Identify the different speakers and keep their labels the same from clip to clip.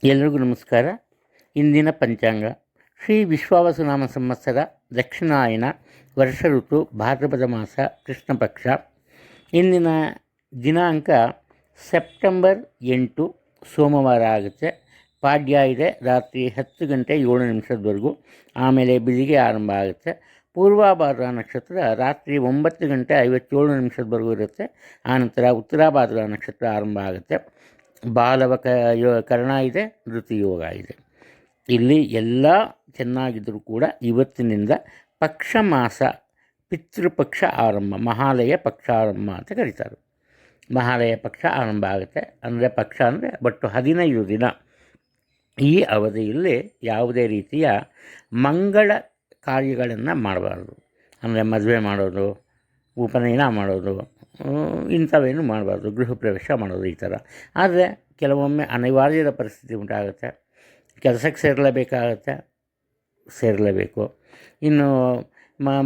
Speaker 1: ಎಲ್ರಿಗೂ ನಮಸ್ಕಾರ. ಇಂದಿನ ಪಂಚಾಂಗ ಶ್ರೀ ವಿಶ್ವಾವಸುನಾಮ ಸಂವತ್ಸರ ದಕ್ಷಿಣಾಯನ ವರ್ಷ ಋತು ಭಾದ್ರಪದ ಮಾಸ ಕೃಷ್ಣ ಪಕ್ಷ. ಇಂದಿನ ದಿನಾಂಕ ಸೆಪ್ಟೆಂಬರ್ 8 ಸೋಮವಾರ ಆಗುತ್ತೆ. ಪಾಡ್ಯ ಇದೆ ರಾತ್ರಿ 10 ಗಂಟೆ 7 ನಿಮಿಷದವರೆಗೂ. ಆಮೇಲೆ ಬೆಳಿಗ್ಗೆ ಆರಂಭ ಆಗುತ್ತೆ. ಪೂರ್ವಾಭಾದ್ರ ನಕ್ಷತ್ರ ರಾತ್ರಿ 9 ಗಂಟೆ 57 ನಿಮಿಷದವರೆಗೂ ಇರುತ್ತೆ. ಆನಂತರ ಉತ್ತರಾಭಾದ್ರ ನಕ್ಷತ್ರ ಆರಂಭ ಆಗುತ್ತೆ. ಬಾಲವ ಕರ್ಣ ಇದೆ, ಋತುಯೋಗ ಇದೆ. ಇಲ್ಲಿ ಎಲ್ಲ ಚೆನ್ನಾಗಿದ್ದರೂ ಕೂಡ ಇವತ್ತಿನಿಂದ ಪಕ್ಷ ಮಾಸ ಪಿತೃಪಕ್ಷ ಆರಂಭ, ಮಹಾಲಯ ಪಕ್ಷ ಆರಂಭ ಅಂತ ಕರೀತಾರೆ. ಮಹಾಲಯ ಪಕ್ಷ ಆರಂಭ ಆಗುತ್ತೆ. ಅಂದರೆ ಪಕ್ಷ ಅಂದರೆ ಬಟ್ಟು 15 ದಿನ. ಈ ಅವಧಿಯಲ್ಲಿ ಯಾವುದೇ ರೀತಿಯ ಮಂಗಳ ಕಾರ್ಯಗಳನ್ನು ಮಾಡಬಾರ್ದು. ಅಂದರೆ ಮದುವೆ ಮಾಡೋದು, ಉಪನಯನ ಮಾಡೋದು, ಇಂಥವೇನು ಮಾಡಬಾರ್ದು. ಗೃಹ ಪ್ರವೇಶ ಮಾಡೋದು ಈ ಥರ. ಆದರೆ ಕೆಲವೊಮ್ಮೆ ಅನಿವಾರ್ಯದ ಪರಿಸ್ಥಿತಿ ಉಂಟಾಗುತ್ತೆ. ಕೆಲಸಕ್ಕೆ ಸೇರಲೇಬೇಕು. ಇನ್ನು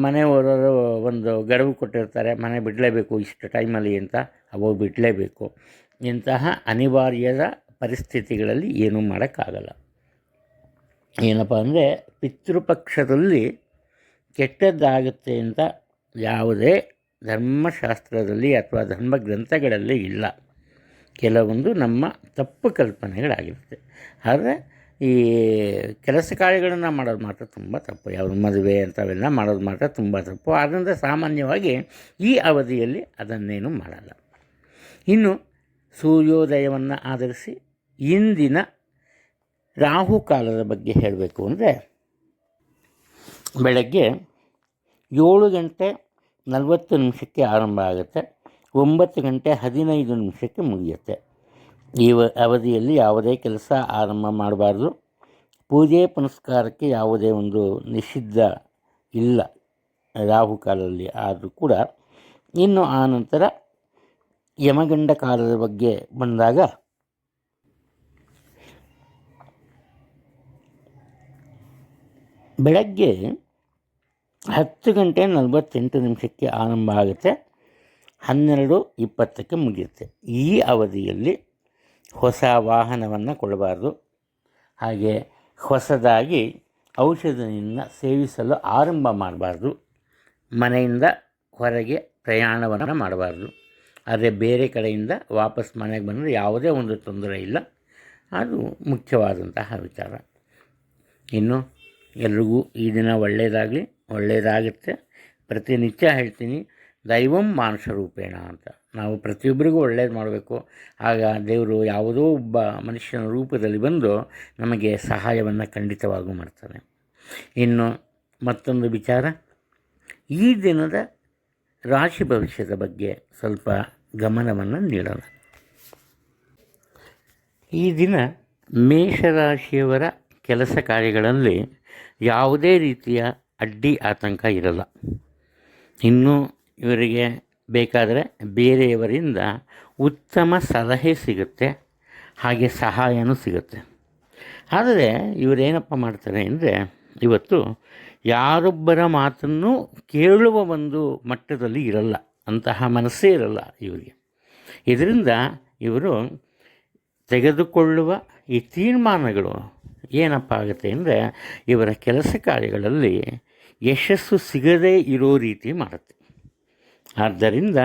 Speaker 1: ಮನೆಯವರು ಒಂದು ಗಡುವು ಕೊಟ್ಟಿರ್ತಾರೆ, ಮನೆ ಬಿಡಲೇಬೇಕು ಇಷ್ಟು ಟೈಮಲ್ಲಿ ಅಂತ, ಅವು ಬಿಡಲೇಬೇಕು. ಇಂತಹ ಅನಿವಾರ್ಯದ ಪರಿಸ್ಥಿತಿಗಳಲ್ಲಿ ಏನೂ ಮಾಡೋಕ್ಕಾಗಲ್ಲ. ಏನಪ್ಪ ಅಂದರೆ ಪಿತೃಪಕ್ಷದಲ್ಲಿ ಕೆಟ್ಟದ್ದಾಗುತ್ತೆ ಅಂತ ಯಾವುದೇ ಧರ್ಮಶಾಸ್ತ್ರದಲ್ಲಿ ಅಥವಾ ಧರ್ಮ ಗ್ರಂಥಗಳಲ್ಲಿ ಇಲ್ಲ. ಕೆಲವೊಂದು ನಮ್ಮ ತಪ್ಪು ಕಲ್ಪನೆಗಳಾಗಿರುತ್ತೆ. ಆದರೆ ಈ ಕೆಲಸ ಕಾರ್ಯಗಳನ್ನು ಮಾಡೋದು ಮಾತ್ರ ತುಂಬ ತಪ್ಪು. ಯಾವುದು ಮದುವೆ ಅಂಥವೆಲ್ಲ ಮಾಡೋದು ಮಾತ್ರ ತುಂಬ ತಪ್ಪು. ಆದ್ದರಿಂದ ಸಾಮಾನ್ಯವಾಗಿ ಈ ಅವಧಿಯಲ್ಲಿ ಅದನ್ನೇನು ಮಾಡಲ್ಲ. ಇನ್ನು ಸೂರ್ಯೋದಯವನ್ನು ಆಧರಿಸಿ ಇಂದಿನ ರಾಹುಕಾಲದ ಬಗ್ಗೆ ಹೇಳಬೇಕು ಅಂದರೆ, ಬೆಳಗ್ಗೆ 7 ಗಂಟೆ 40 ನಿಮಿಷಕ್ಕೆ ಆರಂಭ ಆಗುತ್ತೆ. 9 ಗಂಟೆ 15 ನಿಮಿಷಕ್ಕೆ ಮುಗಿಯುತ್ತೆ. ಈ ಅವಧಿಯಲ್ಲಿ ಯಾವುದೇ ಕೆಲಸ ಆರಂಭ ಮಾಡಬಾರ್ದು. ಪೂಜೆ ಪುನಸ್ಕಾರಕ್ಕೆ ಯಾವುದೇ ಒಂದು ನಿಷಿದ್ಧ ಇಲ್ಲ ರಾಹುಕಾಲದಲ್ಲಿ. ಆದರೂ ಕೂಡ ಇನ್ನು ಆನಂತರ ಯಮಗಂಡ ಕಾಲದ ಬಗ್ಗೆ ಬಂದಾಗ, ಬೆಳಗ್ಗೆ 10 ಗಂಟೆ 48 ನಿಮಿಷಕ್ಕೆ ಆರಂಭ ಆಗುತ್ತೆ. 12:20ಕ್ಕೆ ಮುಗಿಯುತ್ತೆ. ಈ ಅವಧಿಯಲ್ಲಿ ಹೊಸ ವಾಹನವನ್ನು ಕೊಳ್ಳಬಾರ್ದು. ಹಾಗೆ ಹೊಸದಾಗಿ ಔಷಧಿಯನ್ನು ಸೇವಿಸಲು ಆರಂಭ ಮಾಡಬಾರ್ದು. ಮನೆಯಿಂದ ಹೊರಗೆ ಪ್ರಯಾಣವನ್ನು ಮಾಡಬಾರ್ದು. ಆದರೆ ಬೇರೆ ಕಡೆಯಿಂದ ವಾಪಸ್ ಮನೆಗೆ ಬಂದರೆ ಯಾವುದೇ ಒಂದು ತೊಂದರೆ ಇಲ್ಲ. ಅದು ಮುಖ್ಯವಾದಂತಹ ವಿಚಾರ. ಇನ್ನು ಎಲ್ರಿಗೂ ಈ ದಿನ ಒಳ್ಳೆಯದಾಗುತ್ತೆ. ಪ್ರತಿನಿತ್ಯ ಹೇಳ್ತೀನಿ, ದೈವಂ ಮಾನುಷ ರೂಪೇಣ ಅಂತ. ನಾವು ಪ್ರತಿಯೊಬ್ಬರಿಗೂ ಒಳ್ಳೇದು ಮಾಡಬೇಕು. ಆಗ ದೇವರು ಯಾವುದೋ ಒಬ್ಬ ಮನುಷ್ಯನ ರೂಪದಲ್ಲಿ ಬಂದು ನಮಗೆ ಸಹಾಯವನ್ನು ಖಂಡಿತವಾಗೂ ಮಾಡ್ತಾನೆ. ಇನ್ನು ಮತ್ತೊಂದು ವಿಚಾರ, ಈ ದಿನದ ರಾಶಿ ಭವಿಷ್ಯದ ಬಗ್ಗೆ ಸ್ವಲ್ಪ ಗಮನವನ್ನು ನೀಡೋಣ. ಈ ದಿನ ಮೇಷರಾಶಿಯವರ ಕೆಲಸ ಕಾರ್ಯಗಳಲ್ಲಿ ಯಾವುದೇ ರೀತಿಯ ಅಡ್ಡಿ ಆತಂಕ ಇರಲ್ಲ. ಇನ್ನು ಇವರಿಗೆ ಬೇಕಾದರೆ ಬೇರೆಯವರಿಂದ ಉತ್ತಮ ಸಲಹೆ ಸಿಗುತ್ತೆ, ಹಾಗೆ ಸಹಾಯನೂ ಸಿಗುತ್ತೆ. ಆದರೆ ಇವರೇನಪ್ಪ ಮಾಡ್ತಾರೆ ಅಂದರೆ, ಇವತ್ತು ಯಾರೊಬ್ಬರ ಮಾತನ್ನು ಕೇಳುವ ಒಂದು ಮಟ್ಟದಲ್ಲಿ ಇರಲ್ಲ, ಅಂತಹ ಮನಸ್ಸೇ ಇರಲ್ಲ ಇವರಿಗೆ. ಇದರಿಂದ ಇವರು ತೆಗೆದುಕೊಳ್ಳುವ ಈ ತೀರ್ಮಾನಗಳು ಏನಪ್ಪ ಆಗುತ್ತೆ ಅಂದರೆ, ಇವರ ಕೆಲಸ ಕಾರ್ಯಗಳಲ್ಲಿ ಯಶಸ್ಸು ಸಿಗದೇ ಇರೋ ರೀತಿ ಮಾಡುತ್ತೆ. ಆದ್ದರಿಂದ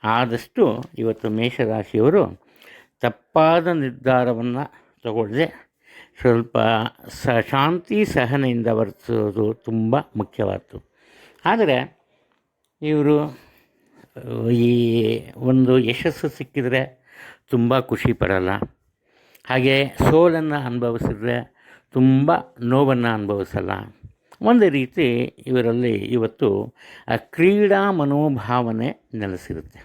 Speaker 1: ಆದಷ್ಟು ಇವತ್ತು ಮೇಷರಾಶಿಯವರು ತಪ್ಪಾದ ನಿರ್ಧಾರವನ್ನು ತಗೊಳ್ಳದೆ ಸ್ವಲ್ಪ ಶಾಂತಿ ಸಹನೆಯಿಂದ ವರ್ತಿಸೋದು ತುಂಬ ಮುಖ್ಯವಾದ್ದು. ಆದರೆ ಇವರು ಈ ಒಂದು ಯಶಸ್ಸು ಸಿಕ್ಕಿದರೆ ತುಂಬ ಖುಷಿ ಪಡಲ್ಲ. ಹಾಗೆ ಸೋಲನ್ನು ಅನುಭವಿಸಿದ್ರೆ ತುಂಬ ನೋವನ್ನು ಅನುಭವಿಸಲ್ಲ. ಒಂದು ರೀತಿ ಇವರಲ್ಲಿ ಇವತ್ತು ಕ್ರೀಡಾ ಮನೋಭಾವನೆ ನೆಲೆಸಿರುತ್ತೆ.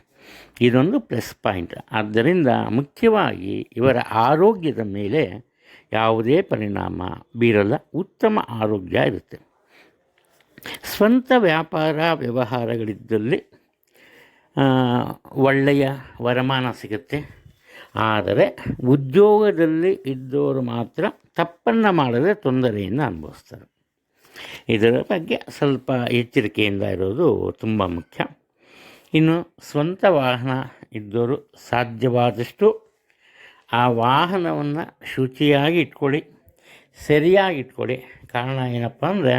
Speaker 1: ಇದೊಂದು ಪ್ಲಸ್ ಪಾಯಿಂಟ್. ಆದ್ದರಿಂದ ಮುಖ್ಯವಾಗಿ ಇವರ ಆರೋಗ್ಯದ ಮೇಲೆ ಯಾವುದೇ ಪರಿಣಾಮ ಬೀರಲ್ಲ. ಉತ್ತಮ ಆರೋಗ್ಯ ಇರುತ್ತೆ. ಸ್ವಂತ ವ್ಯಾಪಾರ ವ್ಯವಹಾರಗಳಿದ್ದಲ್ಲಿ ಒಳ್ಳೆಯ ವರಮಾನ ಸಿಗುತ್ತೆ. ಆದರೆ ಉದ್ಯೋಗದಲ್ಲಿ ಇದ್ದವರು ಮಾತ್ರ ತಪ್ಪನ್ನು ಮಾಡದೆ ತೊಂದರೆಯನ್ನು ಅನುಭವಿಸ್ತಾರೆ. ಇದರ ಬಗ್ಗೆ ಸ್ವಲ್ಪ ಎಚ್ಚರಿಕೆಯಿಂದ ಇರೋದು ತುಂಬ ಮುಖ್ಯ. ಇನ್ನು ಸ್ವಂತ ವಾಹನ ಇದ್ದವರು ಸಾಧ್ಯವಾದಷ್ಟು ಆ ವಾಹನವನ್ನು ಶುಚಿಯಾಗಿ ಇಟ್ಕೊಳ್ಳಿ, ಸರಿಯಾಗಿ ಇಟ್ಕೊಳ್ಳಿ. ಕಾರಣ ಏನಪ್ಪ ಅಂದರೆ,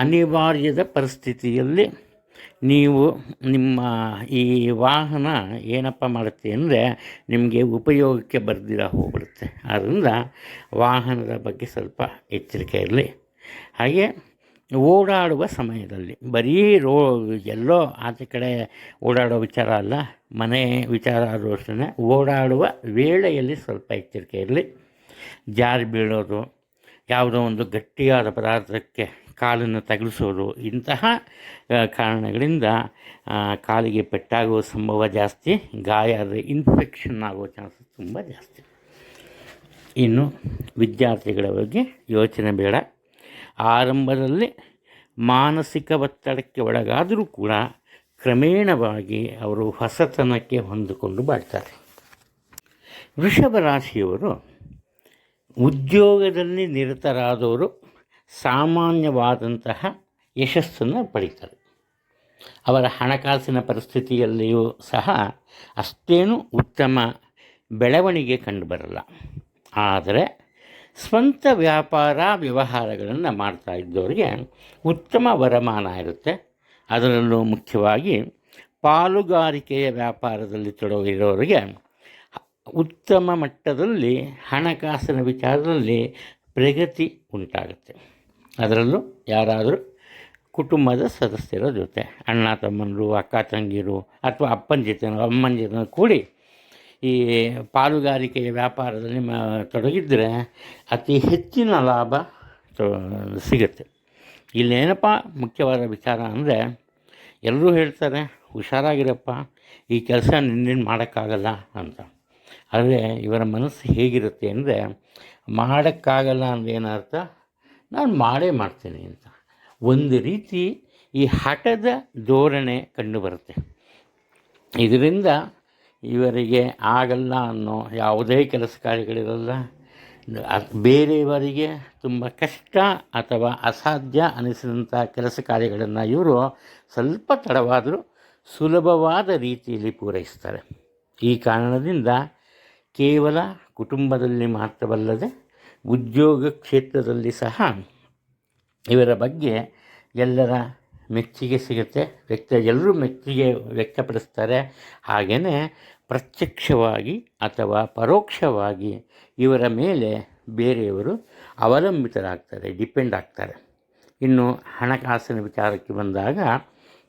Speaker 1: ಅನಿವಾರ್ಯದ ಪರಿಸ್ಥಿತಿಯಲ್ಲಿ ನೀವು ನಿಮ್ಮ ಈ ವಾಹನ ಏನಪ್ಪ ಮಾಡುತ್ತೆ ಅಂದರೆ ನಿಮಗೆ ಉಪಯೋಗಕ್ಕೆ ಬರ್ದಿರ ಹೋಗ್ಬಿಡುತ್ತೆ. ಆದ್ದರಿಂದ ವಾಹನದ ಬಗ್ಗೆ ಸ್ವಲ್ಪ ಎಚ್ಚರಿಕೆ ಇರಲಿ. ಹಾಗೆ ಓಡಾಡುವ ಸಮಯದಲ್ಲಿ ಬರೀ ಎಲ್ಲೋ ಆಚೆ ಕಡೆ ಓಡಾಡೋ ವಿಚಾರ ಅಲ್ಲ, ಮನೆ ವಿಚಾರ ಆದರೂ ಅಷ್ಟೇ ಓಡಾಡುವ ವೇಳೆಯಲ್ಲಿ ಸ್ವಲ್ಪ ಎಚ್ಚರಿಕೆ ಇರಲಿ. ಜಾರಿ ಬೀಳೋದು, ಯಾವುದೋ ಒಂದು ಗಟ್ಟಿಯಾದ ಪದಾರ್ಥಕ್ಕೆ ಕಾಲನ್ನು ತಗುಲಿಸೋದು, ಇಂತಹ ಕಾರಣಗಳಿಂದ ಕಾಲಿಗೆ ಪೆಟ್ಟಾಗುವ ಸಂಭವ ಜಾಸ್ತಿ, ಗಾಯ ಆದರೆ ಇನ್ಫೆಕ್ಷನ್ ಆಗುವ ಚಾನ್ಸಸ್ ತುಂಬ ಜಾಸ್ತಿ. ಇನ್ನು ವಿದ್ಯಾರ್ಥಿಗಳ ಬಗ್ಗೆ ಯೋಚನೆ ಬೇಡ. ಆರಂಭದಲ್ಲಿ ಮಾನಸಿಕ ಒತ್ತಡಕ್ಕೆ ಒಳಗಾದರೂ ಕೂಡ ಕ್ರಮೇಣವಾಗಿ ಅವರು ಹೊಸತನಕ್ಕೆ ಹೊಂದಿಕೊಂಡು ಬಾಳ್ತಾರೆ. ವೃಷಭ ರಾಶಿಯವರು ಉದ್ಯೋಗದಲ್ಲಿ ನಿರತರಾದವರು ಸಾಮಾನ್ಯವಾದಂತಹ ಯಶಸ್ಸನ್ನು ಪಡೀತಾರೆ. ಅವರ ಹಣಕಾಸಿನ ಪರಿಸ್ಥಿತಿಯಲ್ಲಿಯೂ ಸಹ ಅಷ್ಟೇನು ಉತ್ತಮ ಬೆಳವಣಿಗೆ ಕಂಡುಬರಲ್ಲ. ಆದರೆ ಸ್ವಂತ ವ್ಯಾಪಾರ ವ್ಯವಹಾರಗಳನ್ನು ಮಾಡ್ತಾ ಇದ್ದವರಿಗೆ ಉತ್ತಮ ವರಮಾನ ಇರುತ್ತೆ. ಅದರಲ್ಲೂ ಮುಖ್ಯವಾಗಿ ಪಾಲುಗಾರಿಕೆಯ ವ್ಯಾಪಾರದಲ್ಲಿ ತೊಡಗಿರೋರಿಗೆ ಉತ್ತಮ ಮಟ್ಟದಲ್ಲಿ ಹಣಕಾಸಿನ ವಿಚಾರದಲ್ಲಿ ಪ್ರಗತಿ ಉಂಟಾಗುತ್ತೆ. ಅದರಲ್ಲೂ ಯಾರಾದರೂ ಕುಟುಂಬದ ಸದಸ್ಯರ ಜೊತೆ ಅಣ್ಣ ತಮ್ಮಂದರು, ಅಕ್ಕ ತಂಗಿರು ಅಥವಾ ಅಪ್ಪನ ಜೊತೆ ಅಮ್ಮನ ಜೊತೆ ಕೂಡಿ ಈ ಪಾಲುಗಾರಿಕೆಯ ವ್ಯಾಪಾರದಲ್ಲಿ ತೊಡಗಿದ್ದರೆ ಅತಿ ಹೆಚ್ಚಿನ ಲಾಭ ಸಿಗುತ್ತೆ. ಇಲ್ಲೇನಪ್ಪ ಮುಖ್ಯವಾದ ವಿಚಾರ ಅಂದರೆ, ಎಲ್ಲರೂ ಹೇಳ್ತಾರೆ ಹುಷಾರಾಗಿರಪ್ಪ, ಈ ಕೆಲಸ ನಿನ್ನೇನು ಮಾಡೋಕ್ಕಾಗಲ್ಲ ಅಂತ. ಆದರೆ ಇವರ ಮನಸ್ಸು ಹೇಗಿರುತ್ತೆ ಅಂದರೆ, ಮಾಡೋಕ್ಕಾಗಲ್ಲ ಅಂದರೆ ಏನರ್ಥ, ನಾನು ಮಾಡೇ ಮಾಡ್ತೀನಿ ಅಂತ ಒಂದು ರೀತಿ ಈ ಹಠದ ಧೋರಣೆ ಕಂಡುಬರುತ್ತೆ. ಇದರಿಂದ ಇವರಿಗೆ ಆಗಲ್ಲ ಅನ್ನೋ ಯಾವುದೇ ಕೆಲಸ ಕಾರ್ಯಗಳಿರಲ್ಲ. ಬೇರೆಯವರಿಗೆ ತುಂಬ ಕಷ್ಟ ಅಥವಾ ಅಸಾಧ್ಯ ಅನಿಸಿದಂಥ ಕೆಲಸ ಕಾರ್ಯಗಳನ್ನು ಇವರು ಸ್ವಲ್ಪ ತಡವಾದರೂ ಸುಲಭವಾದ ರೀತಿಯಲ್ಲಿ ಪೂರೈಸ್ತಾರೆ. ಈ ಕಾರಣದಿಂದ ಕೇವಲ ಕುಟುಂಬದಲ್ಲಿ ಮಾತ್ರವಲ್ಲದೆ ಉದ್ಯೋಗ ಕ್ಷೇತ್ರದಲ್ಲಿ ಸಹ ಇವರ ಬಗ್ಗೆ ಎಲ್ಲರ ಮೆಚ್ಚುಗೆ ಸಿಗುತ್ತೆ. ಎಲ್ಲರೂ ಮೆಚ್ಚುಗೆ ವ್ಯಕ್ತಪಡಿಸ್ತಾರೆ. ಹಾಗೆಯೇ ಪ್ರತ್ಯಕ್ಷವಾಗಿ ಅಥವಾ ಪರೋಕ್ಷವಾಗಿ ಇವರ ಮೇಲೆ ಬೇರೆಯವರು ಅವಲಂಬಿತರಾಗ್ತಾರೆ, ಡಿಪೆಂಡ್ ಆಗ್ತಾರೆ. ಇನ್ನು ಹಣಕಾಸಿನ ವಿಚಾರಕ್ಕೆ ಬಂದಾಗ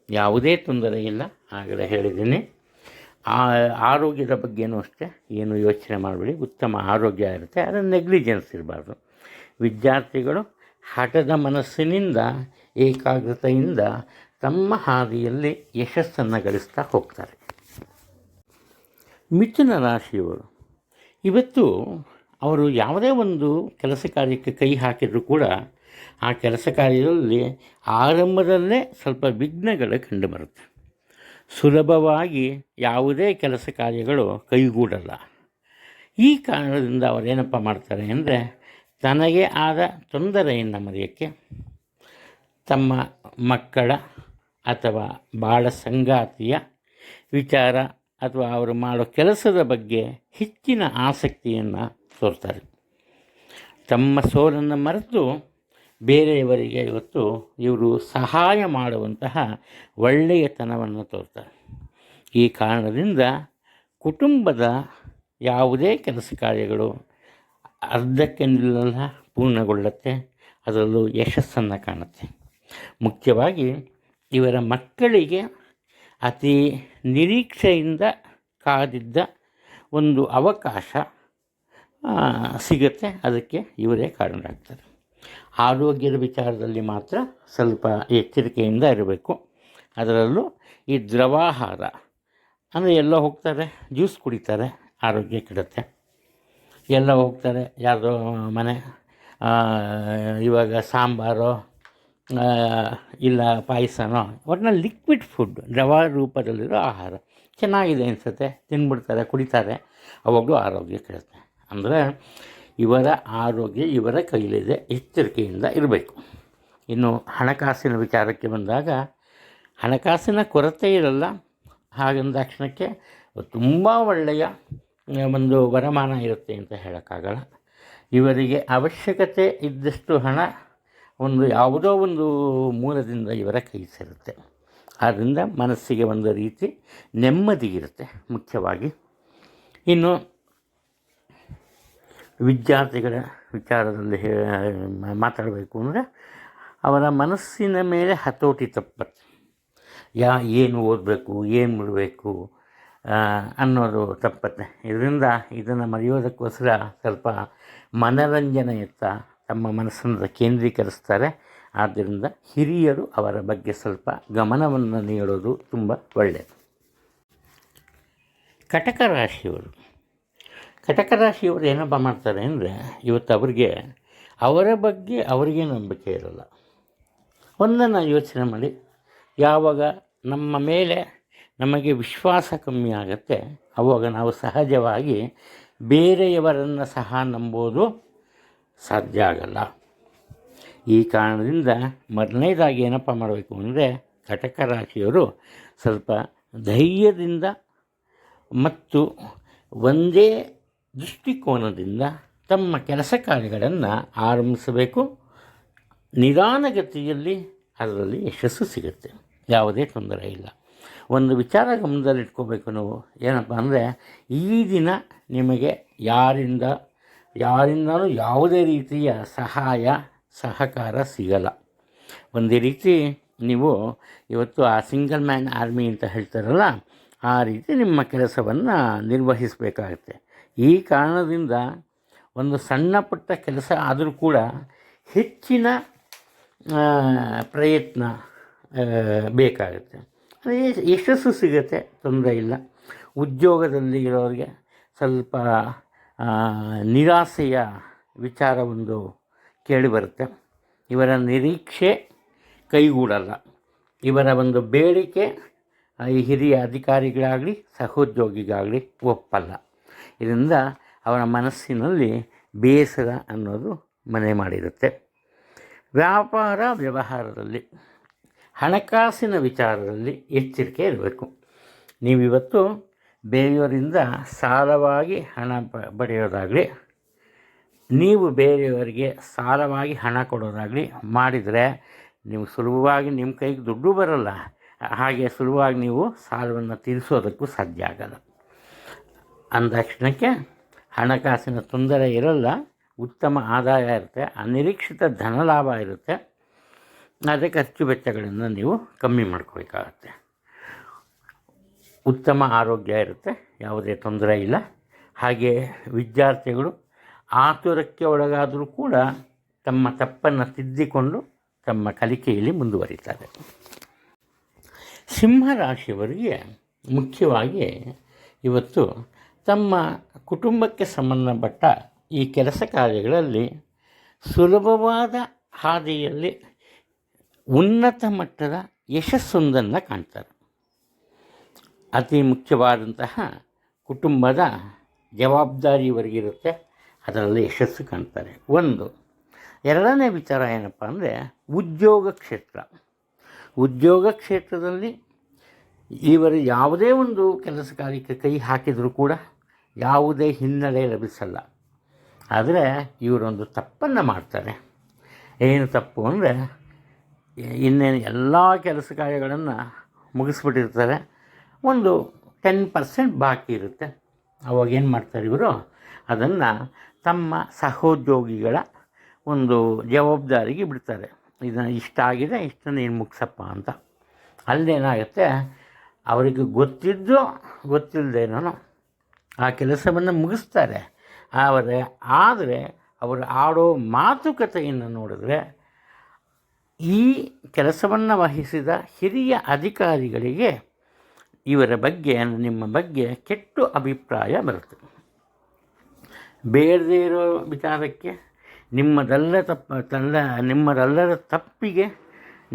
Speaker 1: ಯಾವುದೇ ತೊಂದರೆ ಇಲ್ಲ, ಆಗಲೇ ಹೇಳಿದ್ದೀನಿ. ಆರೋಗ್ಯದ ಬಗ್ಗೆಯೂ ಅಷ್ಟೇ ಏನು ಯೋಚನೆ ಮಾಡಬೇಡಿ, ಉತ್ತಮ ಆರೋಗ್ಯ ಇರುತ್ತೆ. ಅದರ ನೆಗ್ಲಿಜೆನ್ಸ್ ಇರಬಾರ್ದು. ವಿದ್ಯಾರ್ಥಿಗಳು ಹಠದ ಮನಸ್ಸಿನಿಂದ ಏಕಾಗ್ರತೆಯಿಂದ ತಮ್ಮ ಹಾದಿಯಲ್ಲಿ ಯಶಸ್ಸನ್ನು ಗಳಿಸ್ತಾ ಹೋಗ್ತಾರೆ. ಮಿಥುನ ರಾಶಿಯವರು ಇವತ್ತು ಅವರು ಯಾವುದೇ ಒಂದು ಕೆಲಸ ಕಾರ್ಯಕ್ಕೆ ಕೈ ಹಾಕಿದರೂ ಕೂಡ ಆ ಕೆಲಸ ಕಾರ್ಯದಲ್ಲಿ ಆರಂಭದಲ್ಲೇ ಸ್ವಲ್ಪ ವಿಘ್ನಗಳು ಕಂಡುಬರುತ್ತೆ. ಸುಲಭವಾಗಿ ಯಾವುದೇ ಕೆಲಸ ಕಾರ್ಯಗಳು ಕೈಗೂಡಲ್ಲ. ಈ ಕಾರಣದಿಂದ ಅವರೇನಪ್ಪ ಮಾಡ್ತಾರೆ ಅಂದರೆ, ತನಗೆ ಆದ ತೊಂದರೆಯನ್ನು ಮರೆಯೋಕ್ಕೆ ತಮ್ಮ ಮಕ್ಕಳ ಅಥವಾ ಬಾಳ ಸಂಗಾತಿಯ ವಿಚಾರ ಅಥವಾ ಅವರು ಮಾಡೋ ಕೆಲಸದ ಬಗ್ಗೆ ಹೆಚ್ಚಿನ ಆಸಕ್ತಿಯನ್ನು ತೋರ್ತಾರೆ. ತಮ್ಮ ಸೋಲನ್ನು ಮರೆತು ಬೇರೆಯವರಿಗೆ ಇವತ್ತು ಇವರು ಸಹಾಯ ಮಾಡುವಂತಹ ಒಳ್ಳೆಯತನವನ್ನು ತೋರ್ತಾರೆ. ಈ ಕಾರಣದಿಂದ ಕುಟುಂಬದ ಯಾವುದೇ ಕೆಲಸ ಕಾರ್ಯಗಳು ಅರ್ಧಕ್ಕೆ ನಿಲ್ಲಲ್ಲ, ಪೂರ್ಣಗೊಳ್ಳುತ್ತೆ. ಅದರಲ್ಲೂ ಯಶಸ್ಸನ್ನು ಕಾಣುತ್ತೆ. ಮುಖ್ಯವಾಗಿ ಇವರ ಮಕ್ಕಳಿಗೆ ಅತಿ ನಿರೀಕ್ಷೆಯಿಂದ ಕಾದಿದ್ದ ಒಂದು ಅವಕಾಶ ಸಿಗುತ್ತೆ. ಅದಕ್ಕೆ ಇವರೇ ಕಾರಣರಾಗ್ತಾರೆ. ಆರೋಗ್ಯದ ವಿಚಾರದಲ್ಲಿ ಮಾತ್ರ ಸ್ವಲ್ಪ ಎಚ್ಚರಿಕೆಯಿಂದ ಇರಬೇಕು. ಅದರಲ್ಲೂ ಈ ದ್ರವಾಹಾರ ಅಂದರೆ ಎಲ್ಲೋ ಹೋಗ್ತಾರೆ, ಜ್ಯೂಸ್ ಕುಡಿತಾರೆ, ಆರೋಗ್ಯ ಕೆಡುತ್ತೆ. ಎಲ್ಲ ಹೋಗ್ತಾರೆ, ಯಾವುದೋ ಮನೆ ಇವಾಗ ಸಾಂಬಾರೋ ಇಲ್ಲ ಪಾಯಸನೋ, ಒಟ್ಟಿನಲ್ಲಿ ಲಿಕ್ವಿಡ್ ಫುಡ್, ದ್ರವ ರೂಪದಲ್ಲಿರೋ ಆಹಾರ ಚೆನ್ನಾಗಿದೆ ಅನಿಸುತ್ತೆ, ತಿಂದ್ಬಿಡ್ತಾರೆ, ಕುಡಿತಾರೆ, ಅವಾಗಲೂ ಆರೋಗ್ಯ ಕೆಡುತ್ತೆ. ಅಂದರೆ ಇವರ ಆರೋಗ್ಯ ಇವರ ಕೈಲಿದೆ, ಎಚ್ಚರಿಕೆಯಿಂದ ಇರಬೇಕು. ಇನ್ನು ಹಣಕಾಸಿನ ವಿಚಾರಕ್ಕೆ ಬಂದಾಗ ಹಣಕಾಸಿನ ಕೊರತೆ ಇರಲ್ಲ. ಹಾಗಂದಾಕ್ಷಣಕ್ಕೆ ತುಂಬ ಒಳ್ಳೆಯ ಒಂದು ವರಮಾನ ಇರುತ್ತೆ ಅಂತ ಹೇಳೋಕ್ಕಾಗಲ್ಲ. ಇವರಿಗೆ ಅವಶ್ಯಕತೆ ಇದ್ದಷ್ಟು ಹಣ ಯಾವುದೋ ಒಂದು ಮೂಲದಿಂದ ಇವರ ಕೈ ಸೇರುತ್ತೆ. ಆದ್ದರಿಂದ ಮನಸ್ಸಿಗೆ ಒಂದು ರೀತಿ ನೆಮ್ಮದಿ ಇರುತ್ತೆ ಮುಖ್ಯವಾಗಿ. ಇನ್ನು ವಿದ್ಯಾರ್ಥಿಗಳ ವಿಚಾರದಲ್ಲಿ ಮಾತಾಡಬೇಕು ಅಂದರೆ ಅವರ ಮನಸ್ಸಿನ ಮೇಲೆ ಹತೋಟಿ ತಪ್ಪತ್ತೆ. ಏನು ಓದಬೇಕು, ಏನು ಬಿಡಬೇಕು ಅನ್ನೋದು ತಪ್ಪತ್ತೆ. ಇದರಿಂದ ಇದನ್ನು ಮರೆಯೋದಕ್ಕೋಸ್ಕರ ಸ್ವಲ್ಪ ಮನರಂಜನೆಯತ್ತ ತಮ್ಮ ಮನಸ್ಸನ್ನು ಕೇಂದ್ರೀಕರಿಸ್ತಾರೆ. ಆದ್ದರಿಂದ ಹಿರಿಯರು ಅವರ ಬಗ್ಗೆ ಸ್ವಲ್ಪ ಗಮನವನ್ನು ನೀಡೋದು ತುಂಬ ಒಳ್ಳೆಯದು. ಕಟಕ ರಾಶಿಯವರು ಏನಪ್ಪ ಮಾಡ್ತಾರೆ ಅಂದರೆ, ಇವತ್ತು ಅವರ ಬಗ್ಗೆ ಅವರಿಗೆ ನಂಬಿಕೆ ಇರೋಲ್ಲ. ಒಂದನ್ನು ಯೋಚನೆ ಮಾಡಿ, ಯಾವಾಗ ನಮ್ಮ ಮೇಲೆ ನಮಗೆ ವಿಶ್ವಾಸ ಕಮ್ಮಿ ಆಗುತ್ತೆ ಆವಾಗ ನಾವು ಸಹಜವಾಗಿ ಬೇರೆಯವರನ್ನು ಸಹ ನಂಬೋದು ಸಾಧ್ಯ ಆಗಲ್ಲ. ಈ ಕಾರಣದಿಂದ ಮೊದಲನೇದಾಗಿ ಏನಪ್ಪ ಮಾಡಬೇಕು ಅಂದರೆ, ಕಟಕ ರಾಶಿಯವರು ಸ್ವಲ್ಪ ಧೈರ್ಯದಿಂದ ಮತ್ತು ಒಂದೇ ದೃಷ್ಟಿಕೋನದಿಂದ ತಮ್ಮ ಕೆಲಸ ಕಾರ್ಯಗಳನ್ನು ಆರಂಭಿಸಬೇಕು. ನಿಧಾನಗತಿಯಲ್ಲಿ ಅದರಲ್ಲಿ ಯಶಸ್ಸು ಸಿಗುತ್ತೆ, ಯಾವುದೇ ತೊಂದರೆ ಇಲ್ಲ. ಒಂದು ವಿಚಾರ ಗಮನದಲ್ಲಿಟ್ಕೋಬೇಕು ನೀವು, ಏನಪ್ಪ ಅಂದರೆ ಈ ದಿನ ನಿಮಗೆ ಯಾರಿಂದಲೂ ಯಾವುದೇ ರೀತಿಯ ಸಹಕಾರ ಸಿಗಲ್ಲ. ಒಂದೇ ರೀತಿ ನೀವು ಇವತ್ತು ಆ ಸಿಂಗಲ್ ಮ್ಯಾನ್ ಆರ್ಮಿ ಅಂತ ಹೇಳ್ತಾರಲ್ಲ, ಆ ರೀತಿ ನಿಮ್ಮ ಕೆಲಸವನ್ನು ನಿರ್ವಹಿಸಬೇಕಾಗುತ್ತೆ. ಈ ಕಾರಣದಿಂದ ಒಂದು ಸಣ್ಣ ಪುಟ್ಟ ಕೆಲಸ ಆದರೂ ಕೂಡ ಹೆಚ್ಚಿನ ಪ್ರಯತ್ನ ಬೇಕಾಗುತ್ತೆ. ಯಶಸ್ಸು ಸಿಗುತ್ತೆ, ತೊಂದರೆ ಇಲ್ಲ. ಉದ್ಯೋಗದಲ್ಲಿ ಇರೋರಿಗೆ ಸ್ವಲ್ಪ ನಿರಾಸೆಯ ವಿಚಾರ ಕೇಳಿಬರುತ್ತೆ. ಇವರ ನಿರೀಕ್ಷೆ ಕೈಗೂಡಲ್ಲ. ಇವರ ಒಂದು ಬೇಡಿಕೆ ಈ ಹಿರಿಯ ಅಧಿಕಾರಿಗಳಾಗಲಿ ಸಹೋದ್ಯೋಗಿಗಾಗಲಿ ಒಪ್ಪಲ್ಲ. ಇದರಿಂದ ಅವರ ಮನಸ್ಸಿನಲ್ಲಿ ಬೇಸರ ಅನ್ನೋದು ಮನೆ ಮಾಡಿರುತ್ತೆ. ವ್ಯವಹಾರದಲ್ಲಿ ಹಣಕಾಸಿನ ವಿಚಾರದಲ್ಲಿ ಎಚ್ಚರಿಕೆ ಇರಬೇಕು. ನೀವಿವತ್ತು ಬೇರೆಯವರಿಂದ ಸಾಲವಾಗಿ ಹಣ ಪಡೆಯೋದಾಗಲಿ, ನೀವು ಬೇರೆಯವರಿಗೆ ಸಾಲವಾಗಿ ಹಣ ಕೊಡೋದಾಗಲಿ ಮಾಡಿದರೆ ನೀವು ಸುಲಭವಾಗಿ ನಿಮ್ಮ ಕೈಗೆ ದುಡ್ಡು ಬರೋಲ್ಲ, ಹಾಗೆ ಸುಲಭವಾಗಿ ನೀವು ಸಾಲವನ್ನು ತೀರಿಸೋದಕ್ಕೂ ಸಾಧ್ಯ ಆಗಲ್ಲ. ಅಂದಾಕ್ಷಣಕ್ಕೆ ಹಣಕಾಸಿನ ತೊಂದರೆ ಇರಲ್ಲ, ಉತ್ತಮ ಆದಾಯ ಇರುತ್ತೆ, ಅನಿರೀಕ್ಷಿತ ಧನಲಾಭ ಇರುತ್ತೆ. ಅದೇ ಖರ್ಚು ವೆಚ್ಚಗಳನ್ನು ನೀವು ಕಮ್ಮಿ ಮಾಡ್ಕೋಬೇಕಾಗತ್ತೆ. ಉತ್ತಮ ಆರೋಗ್ಯ ಇರುತ್ತೆ, ಯಾವುದೇ ತೊಂದರೆ ಇಲ್ಲ. ಹಾಗೆ ವಿದ್ಯಾರ್ಥಿಗಳು ಆತುರಕ್ಕೆ ಒಳಗಾದರೂ ಕೂಡ ತಮ್ಮ ತಪ್ಪನ್ನು ತಿದ್ದಿಕೊಂಡು ತಮ್ಮ ಕಲಿಕೆಯಲ್ಲಿ ಮುಂದುವರಿತಾರೆ. ಸಿಂಹರಾಶಿಯವರಿಗೆ ಮುಖ್ಯವಾಗಿ ಇವತ್ತು ತಮ್ಮ ಕುಟುಂಬಕ್ಕೆ ಸಂಬಂಧಪಟ್ಟ ಈ ಕೆಲಸ ಕಾರ್ಯಗಳಲ್ಲಿ ಸುಲಭವಾದ ಹಾದಿಯಲ್ಲಿ ಉನ್ನತ ಮಟ್ಟದ ಯಶಸ್ಸೊಂದನ್ನು ಕಾಣ್ತಾರೆ. ಅತಿ ಮುಖ್ಯವಾದಂತಹ ಕುಟುಂಬದ ಜವಾಬ್ದಾರಿ ಇವರಿಗಿರುತ್ತೆ, ಅದರಲ್ಲಿ ಯಶಸ್ಸು ಕಾಣ್ತಾರೆ. ಎರಡನೇ ವಿಚಾರ ಏನಪ್ಪ ಅಂದರೆ ಉದ್ಯೋಗ ಕ್ಷೇತ್ರದಲ್ಲಿ ಇವರು ಯಾವುದೇ ಒಂದು ಕೆಲಸ ಕಾರ್ಯಕ್ಕೆ ಕೈ ಹಾಕಿದರೂ ಕೂಡ ಯಾವುದೇ ಹಿನ್ನಡೆ ಲಭಿಸಲ್ಲ. ಆದರೆ ಇವರೊಂದು ತಪ್ಪನ್ನು ಮಾಡ್ತಾರೆ. ಏನು ತಪ್ಪು ಅಂದರೆ, ಇನ್ನೇನು ಎಲ್ಲ ಕೆಲಸ ಕಾರ್ಯಗಳನ್ನು ಮುಗಿಸ್ಬಿಟ್ಟಿರ್ತಾರೆ, ಒಂದು 10% ಬಾಕಿ ಇರುತ್ತೆ. ಅವಾಗೇನು ಮಾಡ್ತಾರೆ ಇವರು, ಅದನ್ನು ತಮ್ಮ ಸಹೋದ್ಯೋಗಿಗಳ ಒಂದು ಜವಾಬ್ದಾರಿಗೆ ಬಿಡ್ತಾರೆ. ಇದನ್ನು ಇಷ್ಟ ಆಗಿದೆ, ಇಷ್ಟನ್ನು ನೀನು ಮುಗಿಸಪ್ಪ ಅಂತ. ಅಲ್ಲೇನಾಗುತ್ತೆ, ಅವರಿಗೆ ಗೊತ್ತಿಲ್ಲದೇನೋ ಆ ಕೆಲಸವನ್ನು ಮುಗಿಸ್ತಾರೆ. ಆದರೆ ಅವರು ಆಡೋ ಮಾತುಕತೆಯನ್ನು ನೋಡಿದ್ರೆ ಈ ಕೆಲಸವನ್ನು ವಹಿಸಿದ ಹಿರಿಯ ಅಧಿಕಾರಿಗಳಿಗೆ ಇವರ ಬಗ್ಗೆ, ನಿಮ್ಮ ಬಗ್ಗೆ ಕೆಟ್ಟ ಅಭಿಪ್ರಾಯ ಬರುತ್ತೆ. ಬೇಡದೇ ಇರೋ ವಿಚಾರಕ್ಕೆ ನಿಮ್ಮದಲ್ಲದ ತಪ್ಪಿಗೆ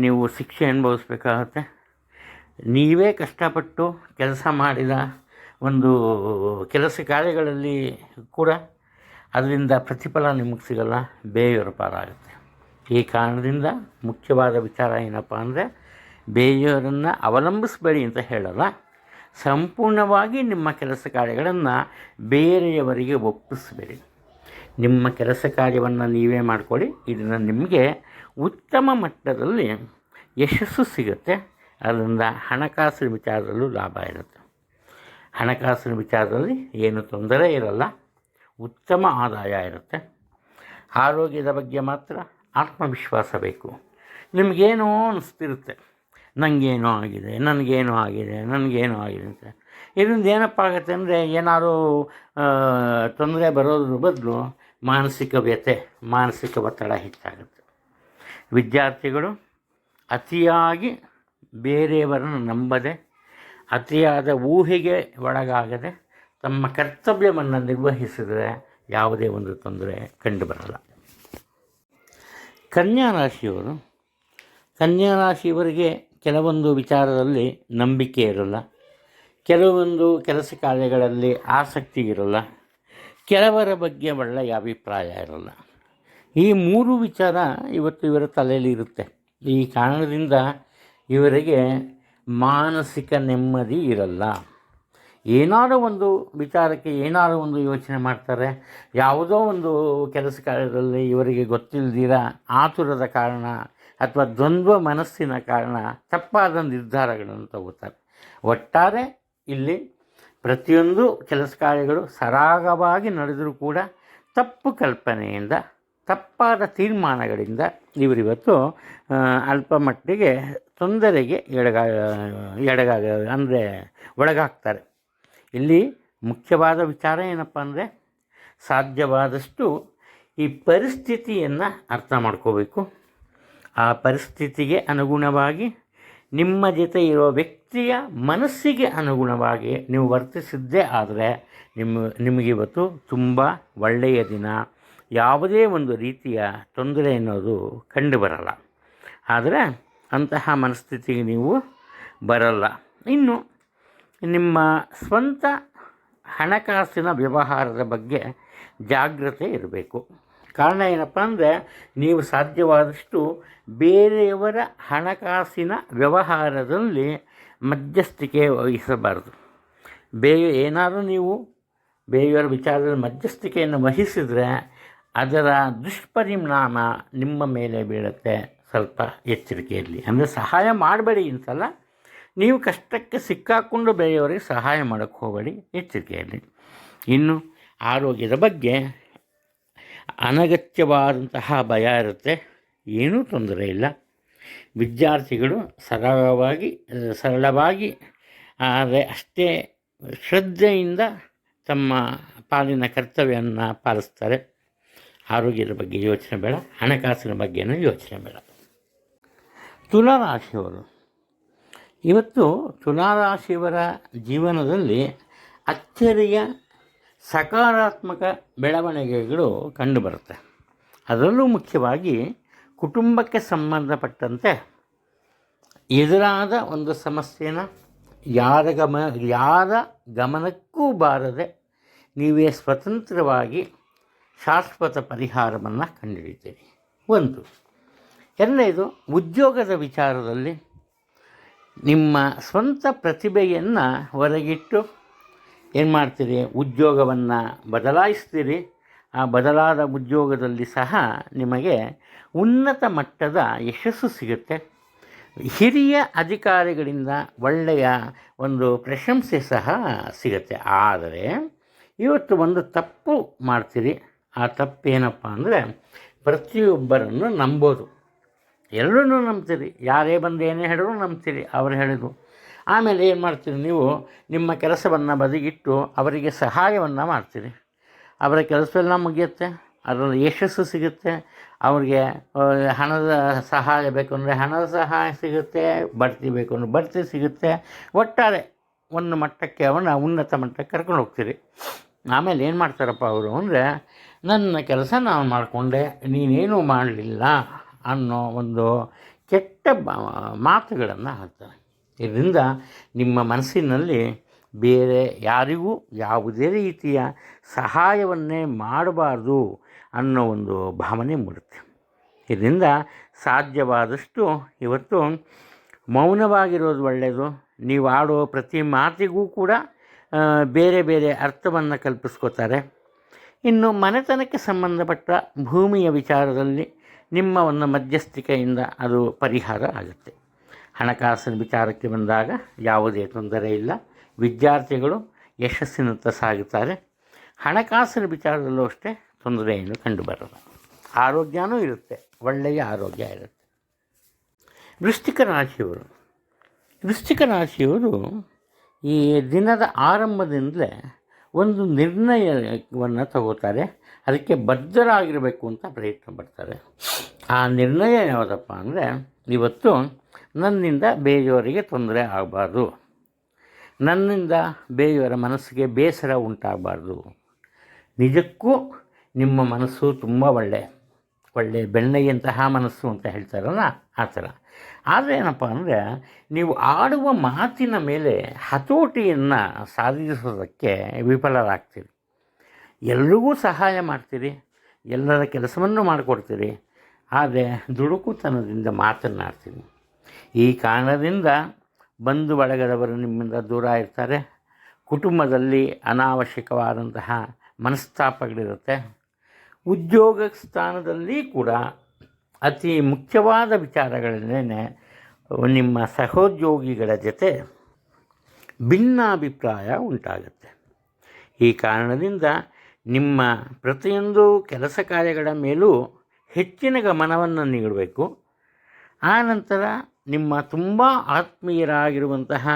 Speaker 1: ನೀವು ಶಿಕ್ಷೆ ಅನುಭವಿಸ್ಬೇಕಾಗತ್ತೆ. ನೀವೇ ಕಷ್ಟಪಟ್ಟು ಕೆಲಸ ಮಾಡಿದ ಒಂದು ಕೆಲಸ ಕಾರ್ಯಗಳಲ್ಲಿ ಕೂಡ ಅದರಿಂದ ಪ್ರತಿಫಲ ನಿಮಗೆ ಸಿಗಲ್ಲ, ಬೇರೆಯವರ ಪಾಲಾಗುತ್ತೆ. ಈ ಕಾರಣದಿಂದ ಮುಖ್ಯವಾದ ವಿಚಾರ ಏನಪ್ಪ ಅಂದರೆ, ಬೇರೆಯವರನ್ನು ಅವಲಂಬಿಸಬೇಡಿ ಅಂತ ಹೇಳಲ್ಲ, ಸಂಪೂರ್ಣವಾಗಿ ನಿಮ್ಮ ಕೆಲಸ ಕಾರ್ಯಗಳನ್ನು ಬೇರೆಯವರಿಗೆ ಒಪ್ಪಿಸಬೇಡಿ. ನಿಮ್ಮ ಕೆಲಸ ಕಾರ್ಯವನ್ನು ನೀವೇ ಮಾಡಿಕೊಳ್ಳಿ. ಇದನ್ನು ನಿಮಗೆ ಉತ್ತಮ ಮಟ್ಟದಲ್ಲಿ ಯಶಸ್ಸು ಸಿಗುತ್ತೆ. ಅದರಿಂದ ಹಣಕಾಸಿನ ವಿಚಾರದಲ್ಲೂ ಲಾಭ ಇರುತ್ತೆ. ಹಣಕಾಸಿನ ವಿಚಾರದಲ್ಲಿ ಏನು ತೊಂದರೆ ಇರಲ್ಲ, ಉತ್ತಮ ಆದಾಯ ಇರುತ್ತೆ. ಆರೋಗ್ಯದ ಬಗ್ಗೆ ಮಾತ್ರ ಆತ್ಮವಿಶ್ವಾಸ ಬೇಕು. ನಿಮಗೇನೋ ಅನಿಸ್ತಿರುತ್ತೆ, ನನಗೇನೋ ಆಗಿದೆ ಅಂತ. ಇದರಿಂದ ಏನಪ್ಪ ಆಗುತ್ತೆ ಅಂದರೆ, ಏನಾದರೂ ತೊಂದರೆ ಬರೋದ್ರ ಬದಲು ಮಾನಸಿಕ ವ್ಯಥೆ, ಮಾನಸಿಕ ಒತ್ತಡ ಹೆಚ್ಚಾಗುತ್ತೆ. ವಿದ್ಯಾರ್ಥಿಗಳು ಅತಿಯಾಗಿ ಬೇರೆಯವರನ್ನು ನಂಬದೆ, ಅತಿಯಾದ ಊಹೆಗೆ ಒಳಗಾಗದೆ ತಮ್ಮ ಕರ್ತವ್ಯವನ್ನು ನಿರ್ವಹಿಸಿದರೆ ಯಾವುದೇ ಒಂದು ತೊಂದರೆ ಕಂಡುಬರಲ್ಲ. ಕನ್ಯಾ ರಾಶಿಯವರಿಗೆ ಕೆಲವೊಂದು ವಿಚಾರದಲ್ಲಿ ನಂಬಿಕೆ ಇರಲ್ಲ, ಕೆಲವೊಂದು ಕೆಲಸ ಕಾರ್ಯಗಳಲ್ಲಿ ಆಸಕ್ತಿ ಇರಲ್ಲ, ಕೆಲವರ ಬಗ್ಗೆ ಒಳ್ಳೆಯ ಅಭಿಪ್ರಾಯ ಇರಲ್ಲ. ಈ 3 ವಿಚಾರ ಇವತ್ತು ಇವರ ತಲೆಯಲ್ಲಿ ಇರುತ್ತೆ. ಈ ಕಾರಣದಿಂದ ಇವರಿಗೆ ಮಾನಸಿಕ ನೆಮ್ಮದಿ ಇರಲ್ಲ. ಏನಾದರೂ ಒಂದು ವಿಚಾರಕ್ಕೆ ಏನಾದರೂ ಒಂದು ಯೋಚನೆ ಮಾಡ್ತಾರೆ. ಯಾವುದೋ ಒಂದು ಕೆಲಸ ಕಾರ್ಯದಲ್ಲಿ ಇವರಿಗೆ ಗೊತ್ತಿಲ್ಲದಿರ ಆತುರದ ಕಾರಣ ಅಥವಾ ದ್ವಂದ್ವ ಮನಸ್ಸಿನ ಕಾರಣ ತಪ್ಪಾದ ನಿರ್ಧಾರಗಳನ್ನು ತಗೋತಾರೆ. ಒಟ್ಟಾರೆ ಇಲ್ಲಿ ಪ್ರತಿಯೊಂದು ಕೆಲಸ ಕಾರ್ಯಗಳು ಸರಾಗವಾಗಿ ನಡೆದರೂ ಕೂಡ ತಪ್ಪು ಕಲ್ಪನೆಯಿಂದ, ತಪ್ಪಾದ ತೀರ್ಮಾನಗಳಿಂದ ಇವರಿವತ್ತು ಅಲ್ಪ ಮಟ್ಟಿಗೆ ತೊಂದರೆಗೆ ಒಳಗಾಗ್ತಾರೆ. ಇಲ್ಲಿ ಮುಖ್ಯವಾದ ವಿಚಾರ ಏನಪ್ಪ ಅಂದರೆ, ಸಾಧ್ಯವಾದಷ್ಟು ಈ ಪರಿಸ್ಥಿತಿಯನ್ನು ಅರ್ಥ ಮಾಡ್ಕೋಬೇಕು. ಆ ಪರಿಸ್ಥಿತಿಗೆ ಅನುಗುಣವಾಗಿ ನಿಮ್ಮ ಜೊತೆ ಇರೋ ವ್ಯಕ್ತಿಯ ಮನಸ್ಸಿಗೆ ಅನುಗುಣವಾಗಿ ನೀವು ವರ್ತಿಸಿದ್ದೇ ಆದರೆ ನಿಮಗಿವತ್ತು ತುಂಬ ಒಳ್ಳೆಯ ದಿನ. ಯಾವುದೇ ಒಂದು ರೀತಿಯ ತೊಂದರೆ ಅನ್ನೋದು ಕಂಡುಬರಲ್ಲ. ಆದರೆ ಅಂತಹ ಮನಸ್ಥಿತಿಗೆ ನೀವು ಬರಲ್ಲ. ಇನ್ನು ನಿಮ್ಮ ಸ್ವಂತ ಹಣಕಾಸಿನ ವ್ಯವಹಾರದ ಬಗ್ಗೆ ಜಾಗ್ರತೆ ಇರಬೇಕು. ಕಾರಣ ಏನಪ್ಪ ಅಂದರೆ, ನೀವು ಸಾಧ್ಯವಾದಷ್ಟು ಬೇರೆಯವರ ಹಣಕಾಸಿನ ವ್ಯವಹಾರದಲ್ಲಿ ಮಧ್ಯಸ್ಥಿಕೆ ವಹಿಸಬಾರದು. ಏನಾದರೂ ನೀವು ಬೇರೆಯವರ ವಿಚಾರದಲ್ಲಿ ಮಧ್ಯಸ್ಥಿಕೆಯನ್ನು ವಹಿಸಿದರೆ ಅದರ ದುಷ್ಪರಿಣಾಮ ನಿಮ್ಮ ಮೇಲೆ ಬೀಳುತ್ತೆ. ಸ್ವಲ್ಪ ಎಚ್ಚರಿಕೆಯಲ್ಲಿ, ಅಂದರೆ ಸಹಾಯ ಮಾಡಬೇಡಿ ಅಂತಲ್ಲ, ನೀವು ಕಷ್ಟಕ್ಕೆ ಸಿಕ್ಕಾಕೊಂಡು ಬೇರೆಯವರಿಗೆ ಸಹಾಯ ಮಾಡೋಕ್ಕೆ ಹೋಗಬೇಡಿ, ಎಚ್ಚರಿಕೆಯಲ್ಲಿ. ಇನ್ನು ಆರೋಗ್ಯದ ಬಗ್ಗೆ ಅನಗತ್ಯವಾದಂತಹ ಭಯ ಇರುತ್ತೆ, ಏನೂ ತೊಂದರೆ ಇಲ್ಲ. ವಿದ್ಯಾರ್ಥಿಗಳು ಸರಳವಾಗಿ ಆದರೆ ಅಷ್ಟೇ ಶ್ರದ್ಧೆಯಿಂದ ತಮ್ಮ ಪಾಲಿನ ಕರ್ತವ್ಯವನ್ನು ಪಾಲಿಸ್ತಾರೆ. ಆರೋಗ್ಯದ ಬಗ್ಗೆ ಯೋಚನೆ ಬೇಡ, ಹಣಕಾಸಿನ ಬಗ್ಗೆನೂ ಯೋಚನೆ ಬೇಡ. ತುಲಾರಾಶಿಯವರು, ಇವತ್ತು ತುಲಾರಾಶಿಯವರ ಜೀವನದಲ್ಲಿ ಅಚ್ಚರಿಯ ಸಕಾರಾತ್ಮಕ ಬೆಳವಣಿಗೆಗಳು ಕಂಡುಬರುತ್ತೆ. ಅದರಲ್ಲೂ ಮುಖ್ಯವಾಗಿ ಕುಟುಂಬಕ್ಕೆ ಸಂಬಂಧಪಟ್ಟಂತೆ ಎದುರಾದ ಒಂದು ಸಮಸ್ಯೆನ ಯಾರ ಗಮನಕ್ಕೂ ಬಾರದೆ ನೀವೇ ಸ್ವತಂತ್ರವಾಗಿ ಶಾಶ್ವತ ಪರಿಹಾರವನ್ನು ಕಂಡುಹಿಡಿತೀರಿ. ಒಂದು. ಎರಡನೇದು, ಉದ್ಯೋಗದ ವಿಚಾರದಲ್ಲಿ ನಿಮ್ಮ ಸ್ವಂತ ಪ್ರತಿಭೆಯನ್ನು ಹೊರಗಿಟ್ಟು ಏನು ಮಾಡ್ತೀರಿ, ಉದ್ಯೋಗವನ್ನು ಬದಲಾಯಿಸ್ತೀರಿ. ಆ ಬದಲಾದ ಉದ್ಯೋಗದಲ್ಲಿ ಸಹ ನಿಮಗೆ ಉನ್ನತ ಮಟ್ಟದ ಯಶಸ್ಸು ಸಿಗುತ್ತೆ. ಹಿರಿಯ ಅಧಿಕಾರಿಗಳಿಂದ ಒಳ್ಳೆಯ ಒಂದು ಪ್ರಶಂಸೆ ಸಹ ಸಿಗುತ್ತೆ. ಆದರೆ ಇವತ್ತು ಒಂದು ತಪ್ಪು ಮಾಡ್ತೀರಿ. ಆ ತಪ್ಪೇನಪ್ಪ ಅಂದರೆ, ಪ್ರತಿಯೊಬ್ಬರನ್ನು ನಂಬೋದು. ಎಲ್ಲರೂ ನಂಬ್ತೀರಿ, ಯಾರೇ ಬಂದು ಏನೇ ಹೇಳಿದ್ರು ನಂಬ್ತೀರಿ, ಅವರು ಹೇಳಿದ್ರು. ಆಮೇಲೆ ಏನು ಮಾಡ್ತೀರಿ, ನೀವು ನಿಮ್ಮ ಕೆಲಸವನ್ನು ಬದಿಗಿಟ್ಟು ಅವರಿಗೆ ಸಹಾಯವನ್ನು ಮಾಡ್ತೀರಿ. ಅವರ ಕೆಲಸವೆಲ್ಲ ಮುಗಿಯುತ್ತೆ, ಅದರಲ್ಲಿ ಯಶಸ್ಸು ಸಿಗುತ್ತೆ. ಅವ್ರಿಗೆ ಹಣದ ಸಹಾಯ ಬೇಕು ಅಂದರೆ ಹಣದ ಸಹಾಯ ಸಿಗುತ್ತೆ, ಬಡ್ತಿ ಬೇಕು ಅಂದರೆ ಬಡ್ತಿ ಸಿಗುತ್ತೆ. ಒಟ್ಟಾರೆ ಒಂದು ಮಟ್ಟಕ್ಕೆ ಉನ್ನತ ಮಟ್ಟಕ್ಕೆ ಕರ್ಕೊಂಡು ಹೋಗ್ತೀರಿ. ಆಮೇಲೆ ಏನು ಮಾಡ್ತಾರಪ್ಪ ಅವರು ಅಂದರೆ, ನನ್ನ ಕೆಲಸ ನಾನು ಮಾಡಿಕೊಂಡೆ, ನೀನೇನೂ ಮಾಡಲಿಲ್ಲ ಅನ್ನೋ ಒಂದು ಕೆಟ್ಟ ಮಾತುಗಳನ್ನು ಹಾಕ್ತಾರೆ. ಇದರಿಂದ ನಿಮ್ಮ ಮನಸ್ಸಿನಲ್ಲಿ ಬೇರೆ ಯಾರಿಗೂ ಯಾವುದೇ ರೀತಿಯ ಸಹಾಯವನ್ನೇ ಮಾಡಬಾರ್ದು ಅನ್ನೋ ಒಂದು ಭಾವನೆ ಮೂಡುತ್ತೆ. ಇದರಿಂದ ಸಾಧ್ಯವಾದಷ್ಟು ಇವತ್ತು ಮೌನವಾಗಿರೋದು ಒಳ್ಳೆಯದು. ನೀವು ಆಡೋ ಪ್ರತಿ ಮಾತಿಗೂ ಕೂಡ ಬೇರೆ ಬೇರೆ ಅರ್ಥವನ್ನು ಕಲ್ಪಿಸ್ಕೋತಾರೆ. ಇನ್ನು ಮನೆತನಕ್ಕೆ ಸಂಬಂಧಪಟ್ಟ ಭೂಮಿಯ ವಿಚಾರದಲ್ಲಿ ನಿಮ್ಮ ಒಂದು ಮಧ್ಯಸ್ಥಿಕೆಯಿಂದ ಅದು ಪರಿಹಾರ ಆಗುತ್ತೆ. ಹಣಕಾಸಿನ ವಿಚಾರಕ್ಕೆ ಬಂದಾಗ ಯಾವುದೇ ತೊಂದರೆ ಇಲ್ಲ, ವಿದ್ಯಾರ್ಥಿಗಳು ಯಶಸ್ಸಿನತ್ತ ಸಾಗುತ್ತಾರೆ. ಹಣಕಾಸಿನ ವಿಚಾರದಲ್ಲೂ ಅಷ್ಟೇ ತೊಂದರೆಯನ್ನು ಕಂಡುಬರಲ್ಲ. ಆರೋಗ್ಯನೂ ಇರುತ್ತೆ, ಒಳ್ಳೆಯ ಆರೋಗ್ಯ ಇರುತ್ತೆ. ವೃಶ್ಚಿಕ ರಾಶಿಯವರು ಈ ದಿನದ ಆರಂಭದಿಂದಲೇ ಒಂದು ನಿರ್ಣಯವನ್ನು ತಗೋತಾರೆ. ಅದಕ್ಕೆ ಬದ್ಧರಾಗಿರಬೇಕು ಅಂತ ಪ್ರಯತ್ನ ಪಡ್ತಾರೆ. ಆ ನಿರ್ಣಯ ಯಾವುದಪ್ಪ ಅಂದರೆ, ಇವತ್ತು ನನ್ನಿಂದ ಬೇರೆಯವರಿಗೆ ತೊಂದರೆ ಆಗಬಾರ್ದು, ನನ್ನಿಂದ ಬೇರೆಯವರ ಮನಸ್ಸಿಗೆ ಬೇಸರ ಉಂಟಾಗಬಾರ್ದು. ನಿಜಕ್ಕೂ ನಿಮ್ಮ ಮನಸ್ಸು ತುಂಬ ಒಳ್ಳೆ ಬೆಣ್ಣೆಯಂತಹ ಮನಸ್ಸು ಅಂತ ಹೇಳ್ತಾರಲ್ಲ, ಆ ಥರ. ಆದರೆ ಏನಪ್ಪ ಅಂದರೆ, ನೀವು ಆಡುವ ಮಾತಿನ ಮೇಲೆ ಹತೋಟಿಯನ್ನು ಸಾಧಿಸೋದಕ್ಕೆ ವಿಫಲರಾಗ್ತೀರಿ. ಎಲ್ರಿಗೂ ಸಹಾಯ ಮಾಡ್ತೀರಿ, ಎಲ್ಲರ ಕೆಲಸವನ್ನು ಮಾಡಿಕೊಡ್ತೀರಿ, ಆದರೆ ದುಡುಕುತನದಿಂದ ಮಾತನಾಡ್ತೀರಿ. ಈ ಕಾರಣದಿಂದ ಬಂಧು ಬಳಗದವರು ನಿಮ್ಮಿಂದ ದೂರ ಇರ್ತಾರೆ. ಕುಟುಂಬದಲ್ಲಿ ಅನಾವಶ್ಯಕವಾದಂತಹ ಮನಸ್ತಾಪಗಳಿರುತ್ತೆ. ಉದ್ಯೋಗ ಸ್ಥಾನದಲ್ಲಿ ಕೂಡ ಅತಿ ಮುಖ್ಯವಾದ ವಿಚಾರಗಳನ್ನೇ ನಿಮ್ಮ ಸಹೋದ್ಯೋಗಿಗಳ ಜೊತೆ ಭಿನ್ನಾಭಿಪ್ರಾಯ ಉಂಟಾಗುತ್ತೆ. ಈ ಕಾರಣದಿಂದ ನಿಮ್ಮ ಪ್ರತಿಯೊಂದು ಕೆಲಸ ಕಾರ್ಯಗಳ ಮೇಲೂ ಹೆಚ್ಚಿನ ಗಮನವನ್ನು ನೀಡಬೇಕು. ಆನಂತರ ನಿಮ್ಮ ತುಂಬ ಆತ್ಮೀಯರಾಗಿರುವಂತಹ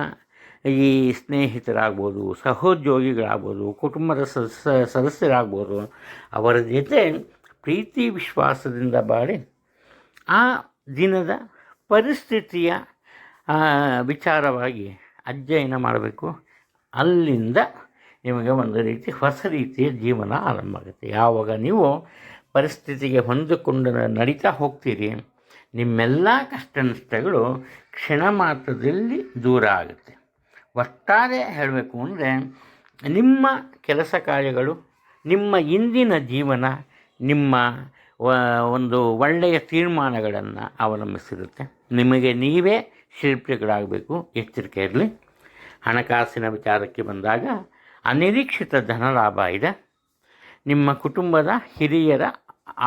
Speaker 1: ಈ ಸ್ನೇಹಿತರಾಗ್ಬೋದು, ಸಹೋದ್ಯೋಗಿಗಳಾಗ್ಬೋದು, ಕುಟುಂಬದ ಸದಸ್ಯರಾಗ್ಬೋದು, ಅವರ ಜೊತೆ ಪ್ರೀತಿ ವಿಶ್ವಾಸದಿಂದ ಬಾಳಿ ಆ ದಿನದ ಪರಿಸ್ಥಿತಿಯ ವಿಚಾರವಾಗಿ ಅಧ್ಯಯನ ಮಾಡಬೇಕು. ಅಲ್ಲಿಂದ ನಿಮಗೆ ಒಂದು ಹೊಸ ರೀತಿಯ ಜೀವನ ಆರಂಭ ಆಗುತ್ತೆ. ಯಾವಾಗ ನೀವು ಪರಿಸ್ಥಿತಿಗೆ ಹೊಂದಿಕೊಂಡು ನಡೀತಾ ಹೋಗ್ತೀರಿ, ನಿಮ್ಮೆಲ್ಲ ಕಷ್ಟ ನಷ್ಟಗಳು ಕ್ಷಣ ಮಾತ್ರದಲ್ಲಿ ದೂರ ಆಗುತ್ತೆ. ಒಟ್ಟಾರೆ ಹೇಳಬೇಕು ಅಂದರೆ, ನಿಮ್ಮ ಕೆಲಸ ಕಾರ್ಯಗಳು, ನಿಮ್ಮ ಇಂದಿನ ಜೀವನ ನಿಮ್ಮ ಒಂದು ಒಳ್ಳೆಯ ತೀರ್ಮಾನಗಳನ್ನು ಅವಲಂಬಿಸಿರುತ್ತೆ. ನಿಮಗೆ ನೀವೇ ಶಿಲ್ಪಿಗಳಾಗಬೇಕು, ಎಚ್ಚರಿಕೆ ಇರಲಿ. ಹಣಕಾಸಿನ ವಿಚಾರಕ್ಕೆ ಬಂದಾಗ ಅನಿರೀಕ್ಷಿತ ಧನ ಲಾಭ ಇದೆ. ನಿಮ್ಮ ಕುಟುಂಬದ ಹಿರಿಯರ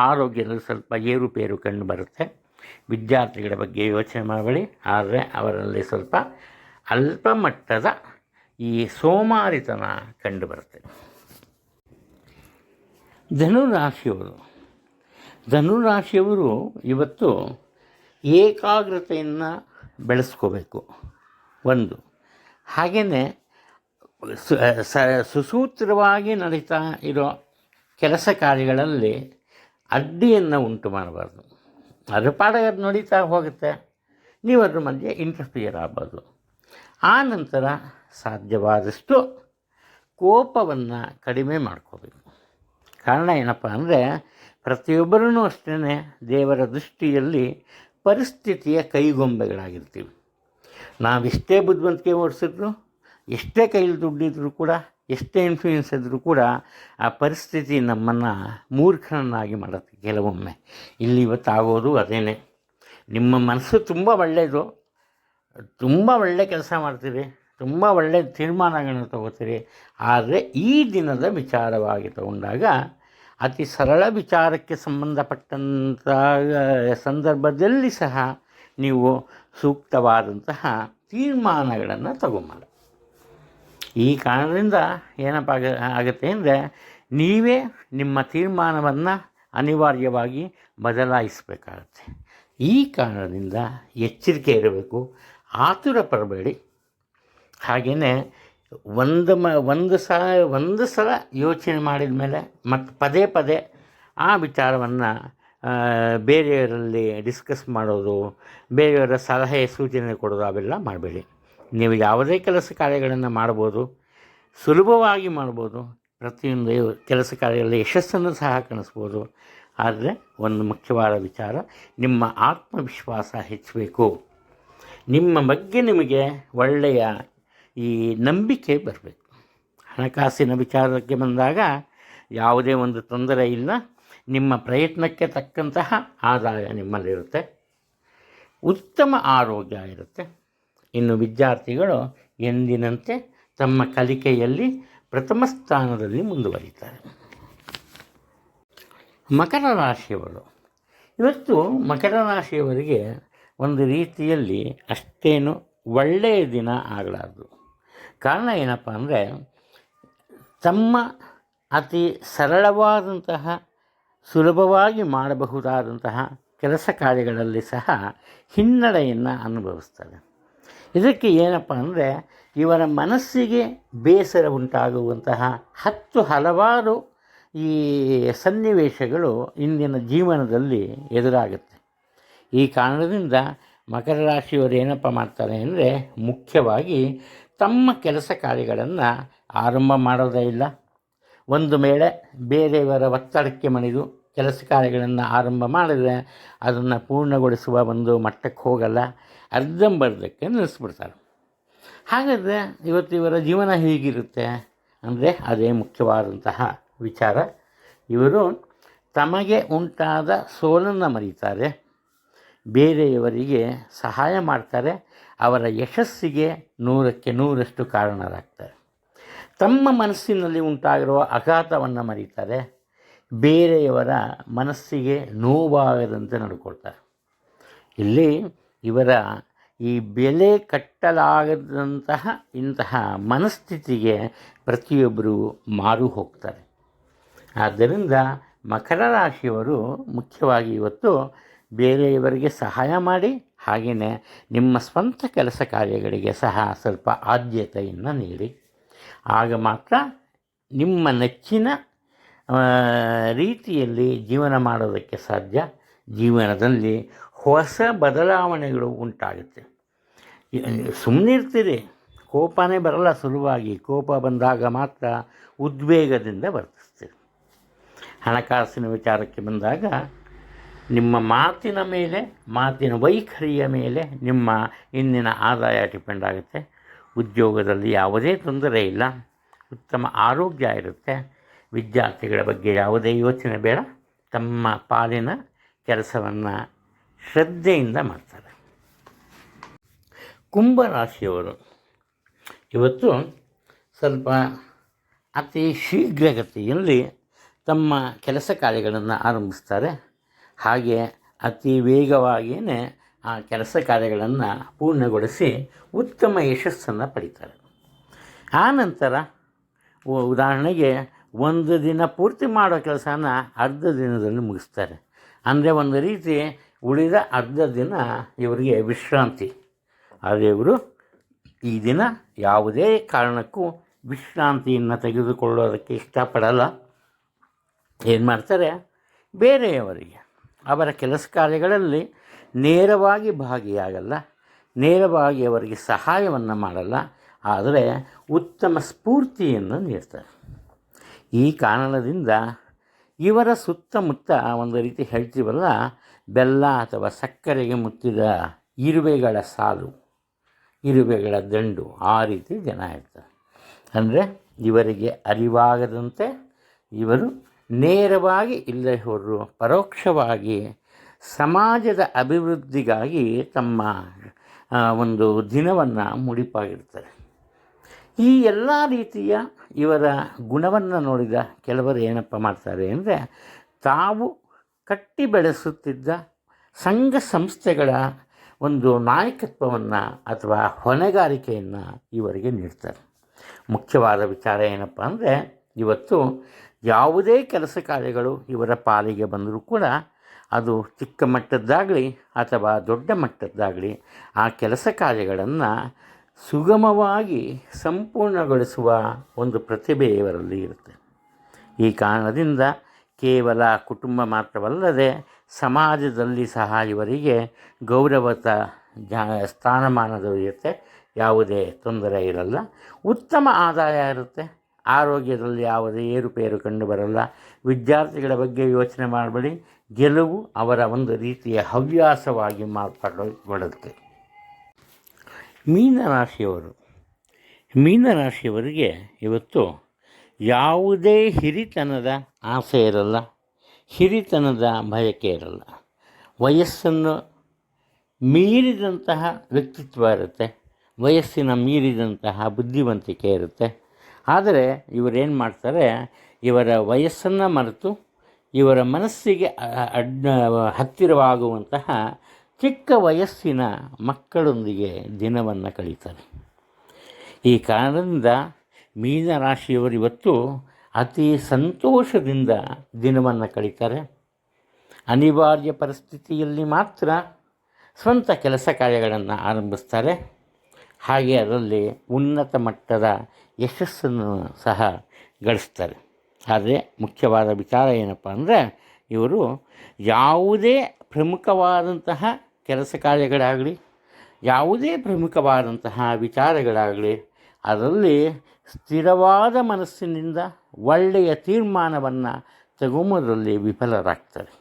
Speaker 1: ಆರೋಗ್ಯದಲ್ಲಿ ಸ್ವಲ್ಪ ಏರುಪೇರು ಕಂಡು ಬರುತ್ತೆ. ವಿದ್ಯಾರ್ಥಿಗಳ ಬಗ್ಗೆ ಯೋಚನೆ ಮಾಡಬೇಡಿ, ಆದರೆ ಅವರಲ್ಲಿ ಸ್ವಲ್ಪ ಅಲ್ಪ ಮಟ್ಟದ ಈ ಸೋಮಾರಿತನ ಕಂಡುಬರುತ್ತೆ. ಧನುರಾಶಿಯವರು ಇವತ್ತು ಏಕಾಗ್ರತೆಯನ್ನು ಬೆಳೆಸ್ಕೋಬೇಕು. ಒಂದು ಹಾಗೆಯೇ ಸುಸೂತ್ರವಾಗಿ ನಡೀತಾ ಇರೋ ಕೆಲಸ ಕಾರ್ಯಗಳಲ್ಲಿ ಅಡ್ಡಿಯನ್ನು ಉಂಟು ಮಾಡಬಾರ್ದು. ಅದರ ಪಾಡಿಗೆ ಅದು ನಡೀತಾ ಹೋಗುತ್ತೆ, ನೀವು ಅದ್ರ ಮಧ್ಯೆ ಇಂಟರ್ಫಿಯರ್ ಆಗಬಾರ್ದು. ಆ ನಂತರ ಸಾಧ್ಯವಾದಷ್ಟು ಕೋಪವನ್ನು ಕಡಿಮೆ ಮಾಡ್ಕೋಬೇಕು. ಕಾರಣ ಏನಪ್ಪ ಅಂದರೆ, ಪ್ರತಿಯೊಬ್ಬರೂ ಅಷ್ಟೇ ದೇವರ ದೃಷ್ಟಿಯಲ್ಲಿ ಪರಿಸ್ಥಿತಿಯ ಕೈಗೊಂಬೆಗಳಾಗಿರ್ತೀವಿ. ನಾವೆಷ್ಟೇ ಬುದ್ಧಿವಂತಿಕೆ ಓಡಿಸಿದ್ರು, ಎಷ್ಟೇ ಕೈಲಿ ದುಡ್ಡಿದ್ರೂ ಕೂಡ, ಎಷ್ಟೇ ಇನ್ಫ್ಲೂಯೆನ್ಸ್ ಇದ್ದರೂ ಕೂಡ ಆ ಪರಿಸ್ಥಿತಿ ನಮ್ಮನ್ನು ಮೂರ್ಖನನ್ನಾಗಿ ಮಾಡುತ್ತೆ ಕೆಲವೊಮ್ಮೆ. ಇಲ್ಲಿ ಇವತ್ತಾಗೋದು ಅದೇನೇ. ನಿಮ್ಮ ಮನಸ್ಸು ತುಂಬ ಒಳ್ಳೆಯದು, ತುಂಬ ಒಳ್ಳೆಯ ಕೆಲಸ ಮಾಡ್ತೀರಿ, ತುಂಬ ಒಳ್ಳೆಯ ತೀರ್ಮಾನಗಳನ್ನು ತಗೋತೀರಿ. ಆದರೆ ಈ ದಿನದ ವಿಚಾರವಾಗಿ ತಗೊಂಡಾಗ ಅತಿ ಸರಳ ವಿಚಾರಕ್ಕೆ ಸಂಬಂಧಪಟ್ಟಂಥ ಸಂದರ್ಭದಲ್ಲಿ ಸಹ ನೀವು ಸೂಕ್ತವಾದಂತಹ ತೀರ್ಮಾನಗಳನ್ನು ತಗೊಂಬಲ್ಲ. ಈ ಕಾರಣದಿಂದ ಏನಪ್ಪ ಆಗುತ್ತೆ ಅಂದರೆ, ನೀವೇ ನಿಮ್ಮ ತೀರ್ಮಾನವನ್ನು ಅನಿವಾರ್ಯವಾಗಿ ಬದಲಾಯಿಸಬೇಕಾಗತ್ತೆ. ಈ ಕಾರಣದಿಂದ ಎಚ್ಚರಿಕೆ ಇರಬೇಕು, ಆತುರ ಪಡಬೇಡಿ. ಹಾಗೆಯೇ ಒಂದು ಸಲ ಯೋಚನೆ ಮಾಡಿದ ಮೇಲೆ ಮತ್ತು ಪದೇ ಪದೇ ಆ ವಿಚಾರವನ್ನು ಬೇರೆಯವರಲ್ಲಿ ಡಿಸ್ಕಸ್ ಮಾಡೋದು, ಬೇರೆಯವರ ಸಲಹೆ ಸೂಚನೆ ಕೊಡೋದು ಅವೆಲ್ಲ ಮಾಡಬೇಡಿ. ನೀವು ಯಾವುದೇ ಕೆಲಸ ಕಾರ್ಯಗಳನ್ನು ಮಾಡ್ಬೋದು, ಸುಲಭವಾಗಿ ಮಾಡ್ಬೋದು. ಪ್ರತಿಯೊಂದು ಕೆಲಸ ಕಾರ್ಯಗಳಲ್ಲಿ ಯಶಸ್ಸನ್ನು ಸಹ ಕಾಣಿಸ್ಬೋದು. ಆದರೆ ಒಂದು ಮುಖ್ಯವಾದ ವಿಚಾರ, ನಿಮ್ಮ ಆತ್ಮವಿಶ್ವಾಸ ಹೆಚ್ಚಬೇಕು. ನಿಮ್ಮ ಬಗ್ಗೆ ನಿಮಗೆ ಒಳ್ಳೆಯ ಈ ನಂಬಿಕೆ ಬರಬೇಕು. ಹಣಕಾಸಿನ ವಿಚಾರಕ್ಕೆ ಬಂದಾಗ ಯಾವುದೇ ಒಂದು ತೊಂದರೆ ಇಲ್ಲ. ನಿಮ್ಮ ಪ್ರಯತ್ನಕ್ಕೆ ತಕ್ಕಂತಹ ಆದಾಯ ನಿಮ್ಮಲ್ಲಿರುತ್ತೆ. ಉತ್ತಮ ಆರೋಗ್ಯ ಇರುತ್ತೆ. ಇನ್ನು ವಿದ್ಯಾರ್ಥಿಗಳು ಎಂದಿನಂತೆ ತಮ್ಮ ಕಲಿಕೆಯಲ್ಲಿ ಪ್ರಥಮ ಸ್ಥಾನದಲ್ಲಿ ಮುಂದುವರಿತಾರೆ. ಮಕರ ರಾಶಿಯವರು, ಇವತ್ತು ಮಕರ ರಾಶಿಯವರಿಗೆ ಒಂದು ರೀತಿಯಲ್ಲಿ ಅಷ್ಟೇನು ಒಳ್ಳೆಯ ದಿನ ಆಗಲಾರದು. ಕಾರಣ ಏನಪ್ಪ ಅಂದರೆ, ತಮ್ಮ ಅತಿ ಸರಳವಾದಂತಹ ಸುಲಭವಾಗಿ ಮಾಡಬಹುದಾದಂತಹ ಕೆಲಸ ಕಾರ್ಯಗಳಲ್ಲಿ ಸಹ ಹಿನ್ನಡೆಯನ್ನು ಅನುಭವಿಸ್ತಾರೆ. ಇದಕ್ಕೆ ಏನಪ್ಪ ಅಂದರೆ, ಇವರ ಮನಸ್ಸಿಗೆ ಬೇಸರ ಉಂಟಾಗುವಂತಹ ಹಲವಾರು ಈ ಸನ್ನಿವೇಶಗಳು ಇಂದಿನ ಜೀವನದಲ್ಲಿ ಎದುರಾಗುತ್ತೆ. ಈ ಕಾರಣದಿಂದ ಮಕರ ರಾಶಿಯವರು ಏನಪ್ಪ ಮಾಡ್ತಾರೆ ಅಂದರೆ, ಮುಖ್ಯವಾಗಿ ತಮ್ಮ ಕೆಲಸ ಕಾರ್ಯಗಳನ್ನು ಆರಂಭ ಮಾಡೋದೇ ಇಲ್ಲ. ಒಂದು ವೇಳೆ ಬೇರೆಯವರ ಒತ್ತಡಕ್ಕೆ ಮಣಿದು ಕೆಲಸ ಕಾರ್ಯಗಳನ್ನು ಆರಂಭ ಮಾಡಿದರೆ ಅದನ್ನು ಪೂರ್ಣಗೊಳಿಸುವ ಒಂದು ಮಟ್ಟಕ್ಕೆ ಹೋಗಲ್ಲ, ಅರ್ಧಂಬರ್ಧಕ್ಕೆ ನಿಲ್ಲಿಸ್ಬಿಡ್ತಾರೆ. ಹಾಗಾದರೆ ಇವತ್ತು ಇವರ ಜೀವನ ಹೇಗಿರುತ್ತೆ ಅಂದರೆ, ಅದೇ ಮುಖ್ಯವಾದಂತಹ ವಿಚಾರ. ಇವರು ತಮಗೆ ಉಂಟಾದ ಸೋಲನ್ನು ಮರೀತಾರೆ, ಬೇರೆಯವರಿಗೆ ಸಹಾಯ ಮಾಡ್ತಾರೆ, ಅವರ ಯಶಸ್ಸಿಗೆ 100ಕ್ಕೆ 100ರಷ್ಟು ಕಾರಣರಾಗ್ತಾರೆ. ತಮ್ಮ ಮನಸ್ಸಿನಲ್ಲಿ ಉಂಟಾಗಿರುವ ಆಘಾತವನ್ನು ಮರೀತಾರೆ, ಬೇರೆಯವರ ಮನಸ್ಸಿಗೆ ನೋವಾಗದಂತೆ ನಡ್ಕೊಳ್ತಾರೆ. ಇಲ್ಲಿ ಇವರ ಈ ಬೆಲೆ ಕಟ್ಟಲಾಗದಂತಹ ಇಂತಹ ಮನಸ್ಥಿತಿಗೆ ಪ್ರತಿಯೊಬ್ಬರು ಮಾರು ಹೋಗ್ತಾರೆ. ಆದ್ದರಿಂದ ಮಕರ ರಾಶಿಯವರು ಮುಖ್ಯವಾಗಿ ಇವತ್ತು ಬೇರೆಯವರಿಗೆ ಸಹಾಯ ಮಾಡಿ, ಹಾಗೆಯೇ ನಿಮ್ಮ ಸ್ವಂತ ಕೆಲಸ ಕಾರ್ಯಗಳಿಗೆ ಸಹ ಸ್ವಲ್ಪ ಆದ್ಯತೆಯನ್ನು ನೀಡಿ. ಆಗ ಮಾತ್ರ ನಿಮ್ಮ ನೆಚ್ಚಿನ ರೀತಿಯಲ್ಲಿ ಜೀವನ ಮಾಡೋದಕ್ಕೆ ಸಾಧ್ಯ. ಜೀವನದಲ್ಲಿ ಹೊಸ ಬದಲಾವಣೆಗಳು ಉಂಟಾಗುತ್ತೆ. ಸುಮ್ಮನೆ ಇರ್ತೀರಿ, ಕೋಪನೇ ಬರಲ್ಲ ಸುಲಭವಾಗಿ. ಕೋಪ ಬಂದಾಗ ಮಾತ್ರ ಉದ್ವೇಗದಿಂದ ವರ್ತಿಸ್ತೀರಿ. ಹಣಕಾಸಿನ ವಿಚಾರಕ್ಕೆ ಬಂದಾಗ ನಿಮ್ಮ ಮಾತಿನ ಮೇಲೆ, ಮಾತಿನ ವೈಖರಿಯ ಮೇಲೆ ನಿಮ್ಮ ಇಂದಿನ ಆದಾಯ ಡಿಪೆಂಡ್ ಆಗುತ್ತೆ. ಉದ್ಯೋಗದಲ್ಲಿ ಯಾವುದೇ ತೊಂದರೆ ಇಲ್ಲ, ಉತ್ತಮ ಆರೋಗ್ಯ ಇರುತ್ತೆ. ವಿದ್ಯಾರ್ಥಿಗಳ ಬಗ್ಗೆ ಯಾವುದೇ ಯೋಚನೆ ಬೇಡ, ತಮ್ಮ ಪಾಲಿನ ಕೆಲಸವನ್ನು ಶ್ರದ್ಧೆಯಿಂದ ಮಾಡ್ತಾರೆ. ಕುಂಭರಾಶಿಯವರು ಇವತ್ತು ಸ್ವಲ್ಪ ಅತಿ ಶೀಘ್ರಗತಿಯಲ್ಲಿ ತಮ್ಮ ಕೆಲಸ ಕಾರ್ಯಗಳನ್ನು ಆರಂಭಿಸ್ತಾರೆ. ಹಾಗೆ ಅತಿ ವೇಗವಾಗಿಯೇ ಆ ಕೆಲಸ ಕಾರ್ಯಗಳನ್ನು ಪೂರ್ಣಗೊಳಿಸಿ ಉತ್ತಮ ಯಶಸ್ಸನ್ನು ಪಡಿತಾರೆ. ಆನಂತರ ಉದಾಹರಣೆಗೆ ಒಂದು ದಿನ ಪೂರ್ತಿ ಮಾಡೋ ಕೆಲಸನ ಅರ್ಧ ದಿನದಲ್ಲಿ ಮುಗಿಸ್ತಾರೆ. ಅಂದರೆ ಒಂದು ರೀತಿ ಉಳಿದ ಅರ್ಧ ದಿನ ಇವರಿಗೆ ವಿಶ್ರಾಂತಿ. ಆದರೆ ಇವರು ಈ ದಿನ ಯಾವುದೇ ಕಾರಣಕ್ಕೂ ವಿಶ್ರಾಂತಿಯನ್ನು ತೆಗೆದುಕೊಳ್ಳೋದಕ್ಕೆ ಇಷ್ಟಪಡಲ್ಲ. ಏನು ಮಾಡ್ತಾರೆ, ಬೇರೆಯವರಿಗೆ ಅವರ ಕೆಲಸ ಕಾರ್ಯಗಳಲ್ಲಿ ನೇರವಾಗಿ ಭಾಗಿಯಾಗಲ್ಲ, ನೇರವಾಗಿ ಅವರಿಗೆ ಸಹಾಯವನ್ನು ಮಾಡಲ್ಲ, ಆದರೆ ಉತ್ತಮ ಸ್ಫೂರ್ತಿಯನ್ನು ನೀಡ್ತಾರೆ. ಈ ಕಾರಣದಿಂದ ಇವರ ಸುತ್ತಮುತ್ತ ಒಂದು ರೀತಿ ಹೇಳ್ತೀವಲ್ಲ, ಬೆಲ್ಲ ಅಥವಾ ಸಕ್ಕರೆಗೆ ಮುತ್ತಿದ ಇರುವೆಗಳ ಸಾಲು, ಇರುವೆಗಳ ದಂಡು, ಆ ರೀತಿ ಜನ ಇರ್ತಾರೆ. ಅಂದರೆ ಇವರಿಗೆ ಅರಿವಾಗದಂತೆ ಇವರು ನೇರವಾಗಿ ಇಲ್ಲದೆ ಹೋದರೂ ಪರೋಕ್ಷವಾಗಿ ಸಮಾಜದ ಅಭಿವೃದ್ಧಿಗಾಗಿ ತಮ್ಮ ಒಂದು ದಿನವನ್ನು ಮುಡಿಪಾಗಿರ್ತಾರೆ. ಈ ಎಲ್ಲ ರೀತಿಯ ಇವರ ಗುಣವನ್ನು ನೋಡಿದ ಕೆಲವರು ಏನಪ್ಪ ಮಾಡ್ತಾರೆ ಅಂದರೆ, ತಾವು ಕಟ್ಟಿ ಬೆಳೆಸುತ್ತಿದ್ದ ಸಂಘ ಸಂಸ್ಥೆಗಳ ಒಂದು ನಾಯಕತ್ವವನ್ನು ಅಥವಾ ಹೊಣೆಗಾರಿಕೆಯನ್ನು ಇವರಿಗೆ ನೀಡ್ತಾರೆ. ಮುಖ್ಯವಾದ ವಿಚಾರ ಏನಪ್ಪ ಅಂದರೆ, ಇವತ್ತು ಯಾವುದೇ ಕೆಲಸ ಕಾರ್ಯಗಳು ಇವರ ಪಾಲಿಗೆ ಬಂದರೂ ಕೂಡ ಅದು ಚಿಕ್ಕ ಮಟ್ಟದ್ದಾಗಲಿ ಅಥವಾ ದೊಡ್ಡ ಮಟ್ಟದ್ದಾಗಲಿ ಆ ಕೆಲಸ ಕಾರ್ಯಗಳನ್ನು ಸುಗಮವಾಗಿ ಸಂಪೂರ್ಣಗೊಳಿಸುವ ಒಂದು ಪ್ರತಿಭೆ ಇವರಲ್ಲಿ ಇರುತ್ತೆ. ಈ ಕಾರಣದಿಂದ ಕೇವಲ ಕುಟುಂಬ ಮಾತ್ರವಲ್ಲದೆ ಸಮಾಜದಲ್ಲಿ ಸಹ ಇವರಿಗೆ ಗೌರವದ ಸ್ಥಾನಮಾನ ದೊರೆಯುತ್ತೆ. ಯಾವುದೇ ತೊಂದರೆ ಇರಲ್ಲ, ಉತ್ತಮ ಆದಾಯ ಇರುತ್ತೆ, ಆರೋಗ್ಯದಲ್ಲಿ ಯಾವುದೇ ಏರುಪೇರು ಕಂಡು ಬರಲ್ಲ. ವಿದ್ಯಾರ್ಥಿಗಳ ಬಗ್ಗೆ ಯೋಚನೆ ಮಾಡಬೇಡಿ, ಗೆಲುವು ಅವರ ಒಂದು ರೀತಿಯ ಹವ್ಯಾಸವಾಗಿ ಮಾರ್ಪಡುತ್ತೆ. ಮೀನರಾಶಿಯವರಿಗೆ ಇವತ್ತು ಯಾವುದೇ ಹಿರಿತನದ ಆಸೆ ಇರಲ್ಲ, ಹಿರಿತನದ ಬಯಕೆ ಇರಲ್ಲ. ವಯಸ್ಸನ್ನು ಮೀರಿದಂತಹ ವ್ಯಕ್ತಿತ್ವ ಇರುತ್ತೆ, ವಯಸ್ಸಿನ ಮೀರಿದಂತಹ ಬುದ್ಧಿವಂತಿಕೆ ಇರುತ್ತೆ. ಆದರೆ ಇವರೇನು ಮಾಡ್ತಾರೆ, ಇವರ ವಯಸ್ಸನ್ನು ಮರೆತು ಇವರ ಮನಸ್ಸಿಗೆ ಹತ್ತಿರವಾಗುವಂತಹ ಚಿಕ್ಕ ವಯಸ್ಸಿನ ಮಕ್ಕಳೊಂದಿಗೆ ದಿನವನ್ನು ಕಳೀತಾರೆ. ಈ ಕಾರಣದಿಂದ ಮೀನರಾಶಿಯವರು ಇವತ್ತು ಅತಿ ಸಂತೋಷದಿಂದ ದಿನವನ್ನು ಕಳೀತಾರೆ. ಅನಿವಾರ್ಯ ಪರಿಸ್ಥಿತಿಯಲ್ಲಿ ಮಾತ್ರ ಸ್ವಂತ ಕೆಲಸ ಕಾರ್ಯಗಳನ್ನು ಆರಂಭಿಸ್ತಾರೆ. ಹಾಗೆ ಅದರಲ್ಲಿ ಉನ್ನತ ಮಟ್ಟದ ಯಶಸ್ಸನ್ನು ಸಹ ಗಳಿಸ್ತಾರೆ. ಆದರೆ ಮುಖ್ಯವಾದ ವಿಚಾರ ಏನಪ್ಪ ಅಂದರೆ, ಇವರು ಯಾವುದೇ ಪ್ರಮುಖವಾದಂತಹ ಕೆಲಸ ಕಾರ್ಯಗಳಾಗಲಿ, ಯಾವುದೇ ಪ್ರಮುಖವಾದಂತಹ ವಿಚಾರಗಳಾಗಲಿ, ಅದರಲ್ಲಿ ಸ್ಥಿರವಾದ ಮನಸ್ಸಿನಿಂದ ಒಳ್ಳೆಯ ತೀರ್ಮಾನವನ್ನು ತಗೊಂಬುದರಲ್ಲಿ ವಿಫಲರಾಗ್ತಾರೆ.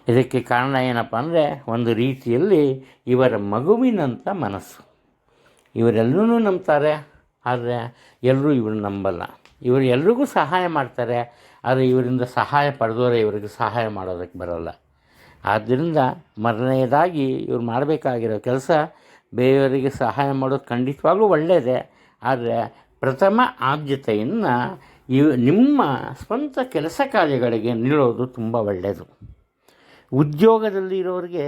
Speaker 1: ಇದಕ್ಕೆ ಕಾರಣ ಏನಪ್ಪ ಅಂದರೆ, ಒಂದು ರೀತಿಯಲ್ಲಿ ಇವರ ಮಗುವಿನಂಥ ಮನಸ್ಸು. ಇವರೆಲ್ಲರೂ ನಂಬ್ತಾರೆ, ಆದರೆ ಎಲ್ಲರೂ ಇವ್ರನ್ನ ನಂಬಲ್ಲ. ಇವರು ಎಲ್ರಿಗೂ ಸಹಾಯ ಮಾಡ್ತಾರೆ, ಆದರೆ ಇವರಿಂದ ಸಹಾಯ ಪಡೆದವರೇ ಇವರಿಗೆ ಸಹಾಯ ಮಾಡೋದಕ್ಕೆ ಬರೋಲ್ಲ. ಆದ್ದರಿಂದ ಮೊದಲನೆಯದಾಗಿ ಇವ್ರು ಮಾಡಬೇಕಾಗಿರೋ ಕೆಲಸ, ಬೇರೆಯವರಿಗೆ ಸಹಾಯ ಮಾಡೋದು ಖಂಡಿತವಾಗ್ಲೂ ಒಳ್ಳೆಯದೇ, ಆದರೆ ಪ್ರಥಮ ಆದ್ಯತೆಯನ್ನು ನಿಮ್ಮ ಸ್ವಂತ ಕೆಲಸ ಕಾರ್ಯಗಳಿಗೆ ನೀಡೋದು ತುಂಬ ಒಳ್ಳೆಯದು. ಉದ್ಯೋಗದಲ್ಲಿರೋರಿಗೆ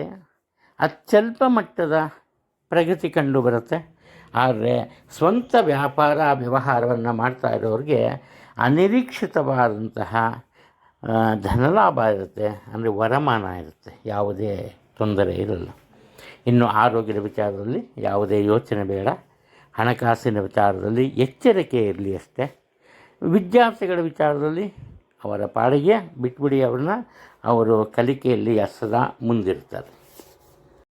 Speaker 1: ಅತ್ಯಲ್ಪ ಮಟ್ಟದ ಪ್ರಗತಿ ಕಂಡು ಬರುತ್ತೆ. ಆದರೆ ಸ್ವಂತ ವ್ಯವಹಾರವನ್ನು ಮಾಡ್ತಾ ಇರೋರಿಗೆ ಅನಿರೀಕ್ಷಿತವಾದಂತಹ ಧನಲಾಭ ಇರುತ್ತೆ, ಅಂದರೆ ವರಮಾನ ಇರುತ್ತೆ, ಯಾವುದೇ ತೊಂದರೆ ಇರಲ್ಲ. ಇನ್ನು ಆರೋಗ್ಯದ ವಿಚಾರದಲ್ಲಿ ಯಾವುದೇ ಯೋಚನೆ ಬೇಡ, ಹಣಕಾಸಿನ ವಿಚಾರದಲ್ಲಿ ಎಚ್ಚರಿಕೆ ಇರಲಿ ಅಷ್ಟೇ. ವಿದ್ಯಾರ್ಥಿಗಳ ವಿಚಾರದಲ್ಲಿ ಅವರ ಪಾಡಿಗೆ ಬಿಟ್ಬಿಡಿ, ಅವರು ಕಲಿಕೆಯಲ್ಲಿ ಸದಾ ಮುಂದಿರ್ತಾರೆ.